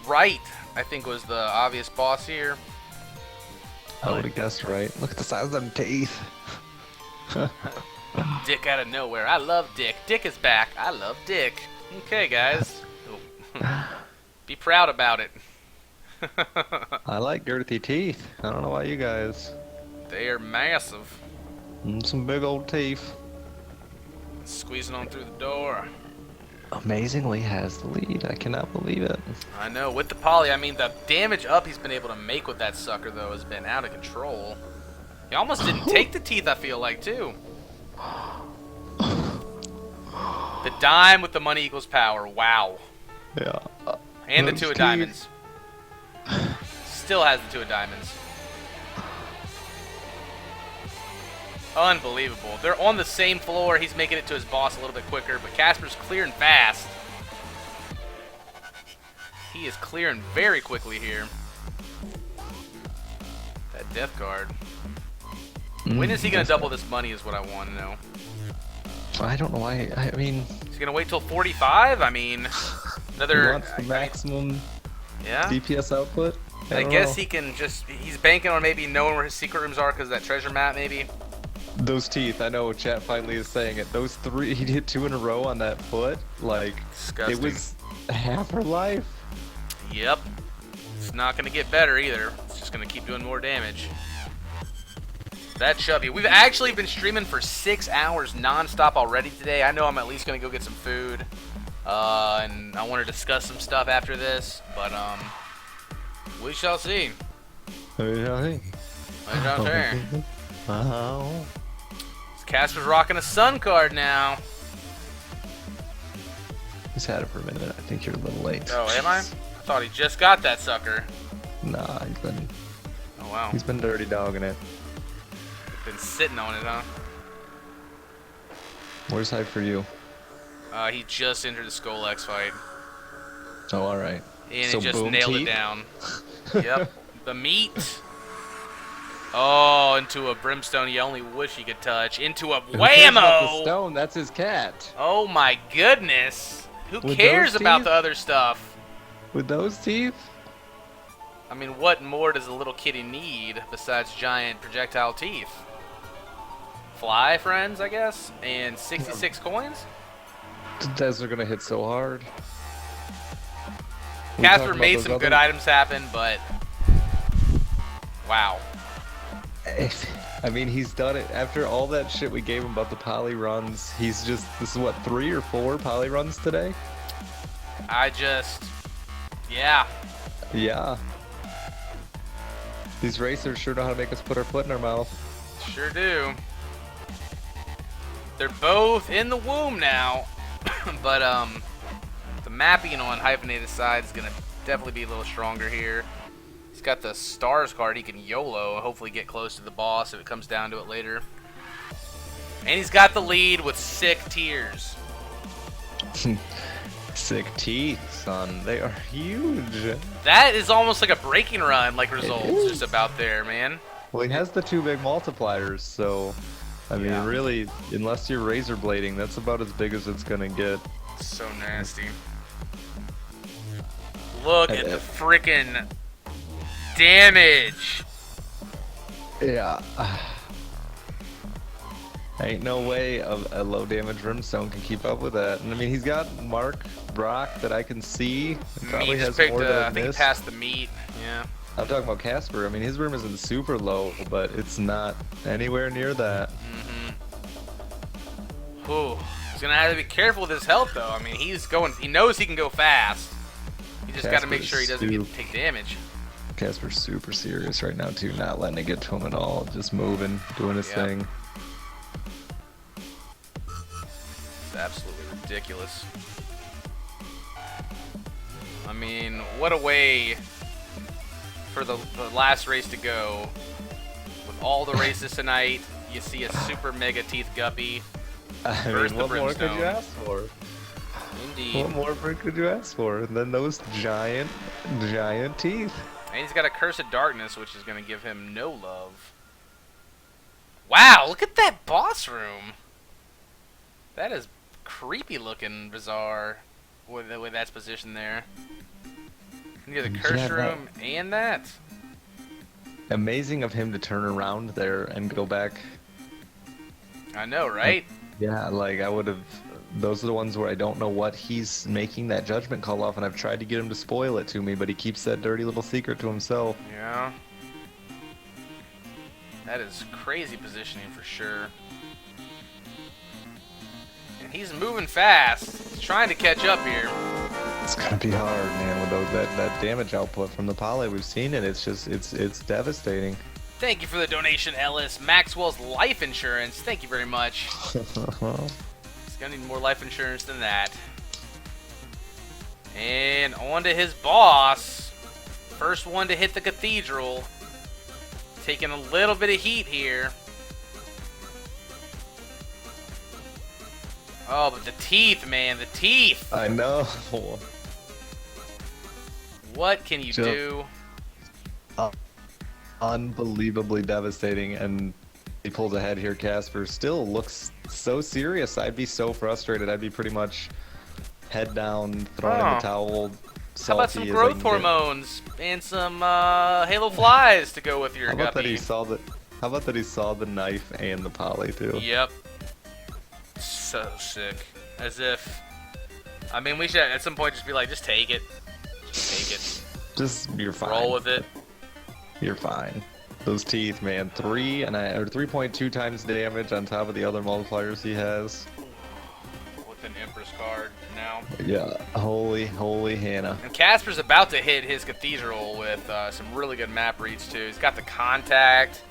right, I think, was the obvious boss here. I would have guessed right. Look at the size of them teeth. Dick out of nowhere. I love Dick. Dick is back. I love Dick. Okay, guys. Be proud about it. I like girthy teeth. I don't know about you guys. They are massive. Some big old teeth. Squeezing on through the door. Amazingly has the lead. I cannot believe it. I know. With the poly, I mean, the damage up he's been able to make with that sucker, though, has been out of control. He almost didn't take the teeth, I feel like, too. The dime with the money equals power. Wow. Yeah. And the two of diamonds. Still has the two of diamonds. Unbelievable. They're on the same floor. He's making it to his boss a little bit quicker, but Kasper's clearing fast. He is clearing very quickly here. That death card. When is he going to double this money is what I want to know. I don't know why. I mean... He's going to wait till 45? I mean, another... He wants the maximum DPS output? I guess he can just... He's banking on maybe knowing where his secret rooms are because of that treasure map, maybe. Those teeth, I know chat finally is saying it. Those three, he hit 2 in a row on that foot. Like, disgusting. It was half her life. Yep. It's not going to get better either. It's just going to keep doing more damage. That chubby. We've actually been streaming for 6 hours non-stop already today. I know I'm at least going to go get some food. And I want to discuss some stuff after this. But, we shall see. We shall see. We shall see. Wow. Kasper's rocking a sun card now. He's had it for a minute. I think you're a little late. Oh, am I? I thought he just got that sucker. Nah, he's been... Oh, wow. He's been dirty dogging it. Been sitting on it, huh? Where's Hype for you? He just entered the Skull X fight. Oh, alright. And so he just boom nailed teeth? it down. Yep. The meat. Oh, into a brimstone you only wish you could touch. Into a Who cares about the whammo! stone? That's his cat. Oh my goodness. Who With cares those about teeth? the other stuff? With those teeth? I mean, what more does a little kitty need besides giant projectile teeth? Fly, friends, I guess? And 66 coins? Those are gonna hit so hard. Kasper made some good items happen, but... Wow. I mean, he's done it. After all that shit we gave him about the poly runs, he's just... This is what, 3 or 4 poly runs today? Yeah. Yeah. These racers sure know how to make us put our foot in our mouth. Sure do. They're both in the womb now, but the mapping on Hyphenated side is gonna definitely be a little stronger here. He's got the stars card. He can YOLO, hopefully get close to the boss if it comes down to it later. And he's got the lead with sick tears. Sick teeth, son. They are huge. That is almost like a breaking run, like results just about there, man. Well, he has the 2 big multipliers, so I mean, really, unless you're razor blading, that's about as big as it's gonna get. So nasty. Look at the freaking damage. Yeah. Ain't no way a low damage Rimstone can keep up with that. And I mean, he's got Mark Brock that I can see. Probably Meat has picked, more than I think he passed the meat. Yeah. I'm talking about Kasper. I mean, his room isn't super low, but it's not anywhere near that. Ooh, he's gonna have to be careful with his health, though. I mean, he's going. He knows he can go fast. He just got to make sure he doesn't take damage. Kasper's super serious right now too, not letting it get to him at all. Just moving, doing his thing. It's absolutely ridiculous. I mean, what a way for the last race to go. With all the races tonight, you see a super mega teeth guppy. I mean, what more could you ask for? Indeed. What more could you ask for than those giant teeth? And he's got a Curse of Darkness, which is going to give him no love. Wow, look at that boss room. That is creepy looking, bizarre, with the way that's positioned there. Near the curse room and that. Amazing of him to turn around there and go back. I know, right? Yeah, like I would have. Those are the ones where I don't know what he's making that judgment call off, and I've tried to get him to spoil it to me, but he keeps that dirty little secret to himself. Yeah. That is crazy positioning for sure. And he's moving fast. He's trying to catch up here. It's gonna be hard, man, with that damage output from the poly. We've seen it. It's just it's devastating. Thank you for the donation, Ellis. Maxwell's life insurance. Thank you very much. He's gonna need more life insurance than that. And on to his boss. First one to hit the cathedral. Taking a little bit of heat here. Oh, but the teeth, man, the teeth. I know. What can you do? Unbelievably devastating, and he pulls ahead here. Kasper still looks so serious. I'd be so frustrated. I'd be pretty much head down, throwing in the towel. How about some growth hormones and some Halo flies to go with your guppy? How about that he saw the knife and the poly too? Yep. So sick. As if, I mean, we should at some point just be like, just take it. Just take it. Just, you're fine. Roll with it. You're fine. Those teeth, man. 3.2 times damage on top of the other multipliers he has. With an Empress card now. Yeah. Holy Hannah. And Kasper's about to hit his cathedral with some really good map reads too. He's got the contact.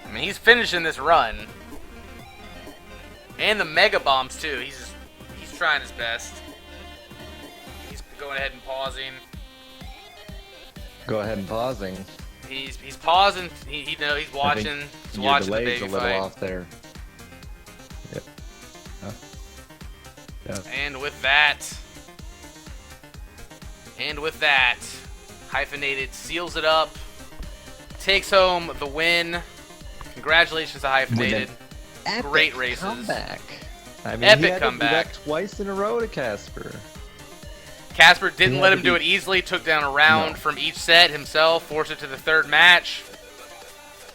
I mean, he's finishing this run. And the mega bombs too. He's trying his best. He's going ahead and pausing. Go ahead and pausing. He's pausing. He's watching. He's watching the baby a little fight. off there. Yep. Yeah. And with that, Hyphenated seals it up, takes home the win. Congratulations to Hyphenated. Great races. Comeback. I mean, Epic he had comeback. To do that twice in a row to Kasper. Kasper didn't let him do it easily. Took down a round from each set himself. Forced it to the third match.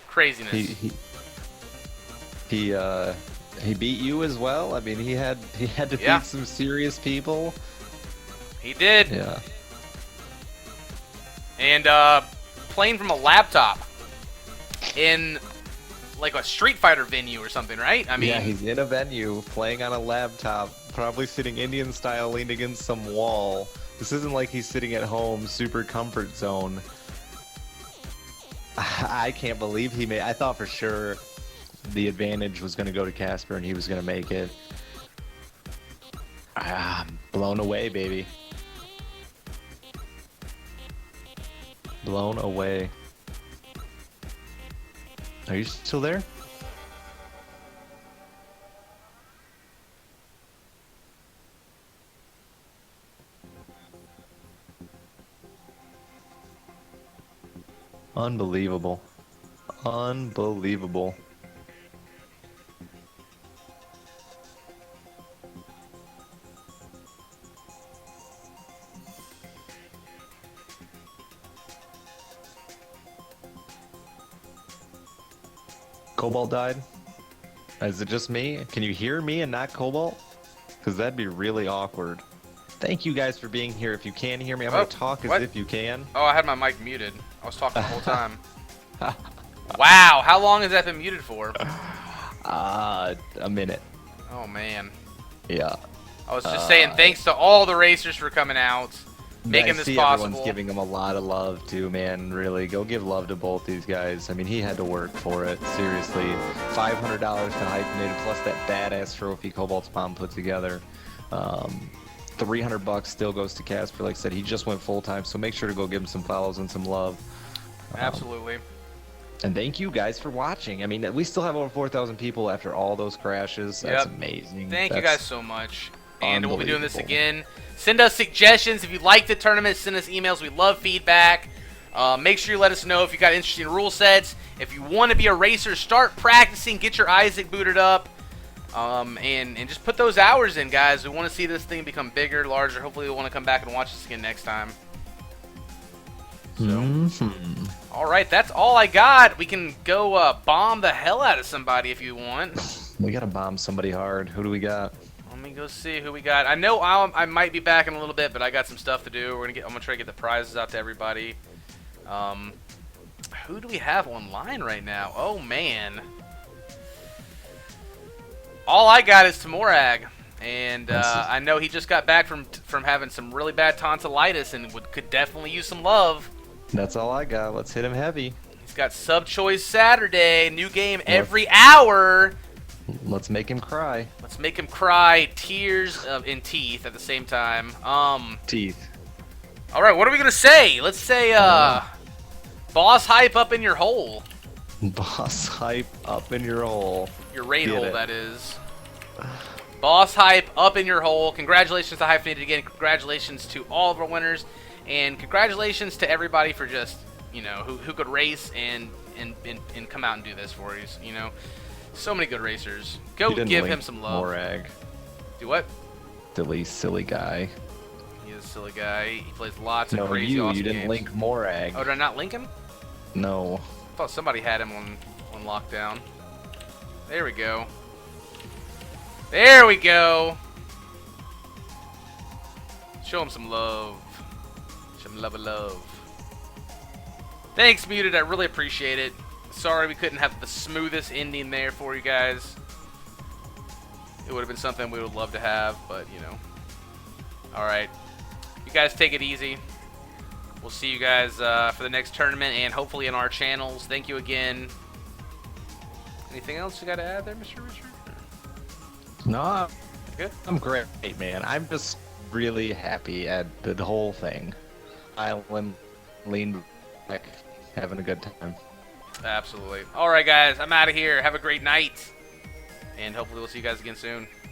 Craziness. He beat you as well. I mean, he had to beat some serious people. He did. Yeah. And playing from a laptop in like a Street Fighter venue or something, right? I mean, yeah, he's in a venue playing on a laptop, probably sitting Indian style, leaned against some wall. This isn't like he's sitting at home, super comfort zone. I can't believe he made. I thought for sure the advantage was going to go to Kasper and he was going to make it. Blown away, baby. Blown away. Are you still there? Unbelievable. Unbelievable. Cobalt died? Is it just me? Can you hear me and not Cobalt? Because that'd be really awkward. Thank you guys for being here. If you can hear me, I'm going to talk as if you can. Oh, I had my mic muted. I was talking the whole time. Wow, how long has that been muted for? A minute. Oh, man. Yeah. I was just saying thanks to all the racers for coming out, making this possible. Everyone's giving him a lot of love, too, man. Really, go give love to both these guys. I mean, he had to work for it. Seriously. $500 to Hyphenated, plus that badass trophy Cobalt's mom put together. $300 still goes to Kasper. Like I said, he just went full-time, so make sure to go give him some follows and some love. Absolutely. And thank you guys for watching. I mean, we still have over 4,000 people after all those crashes. That's amazing. Thank you guys so much. And we'll be doing this again. Send us suggestions. If you like the tournament, send us emails. We love feedback. Make sure you let us know if you got interesting rule sets. If you want to be a racer, start practicing. Get your Isaac booted up. And just put those hours in, guys. We want to see this thing become bigger, larger. Hopefully, we'll want to come back and watch this again next time. So, all right, that's all I got. We can go bomb the hell out of somebody if you want. We gotta bomb somebody hard. Who do we got? Let me go see who we got. I know I might be back in a little bit, but I got some stuff to do. I'm gonna try to get the prizes out to everybody. Who do we have online right now? Oh man. All I got is Tamorag, and I know he just got back from having some really bad tonsillitis and could definitely use some love. That's all I got. Let's hit him heavy. He's got Sub-Choice Saturday, new game every hour. Let's make him cry. Let's make him cry, tears in teeth at the same time. Teeth. All right, what are we gonna say? Let's say boss hype up in your hole. Boss hype up in your hole. Your raid hole, that is. Boss hype up in your hole. Congratulations to Hyphenated again. Congratulations to all of our winners. And congratulations to everybody for just, you know, who could race and come out and do this for us. You know, so many good racers. Go give him some love. Morag. Do what? Silly, silly guy. He is a silly guy. He plays lots of crazy awesome you didn't games. link Morag. Oh, did I not link him? No. I thought somebody had him on lockdown. There we go. There we go. Show him some love. Show him love. Thanks, Muted. I really appreciate it. Sorry we couldn't have the smoothest ending there for you guys. It would have been something we would love to have, but, you know. Alright. You guys take it easy. We'll see you guys for the next tournament and hopefully in our channels. Thank you again. Anything else you got to add there, Mr. Richard? No, Good? I'm great, man. I'm just really happy at the whole thing. Island, lean back, having a good time. Absolutely. All right, guys. I'm out of here. Have a great night. And hopefully we'll see you guys again soon.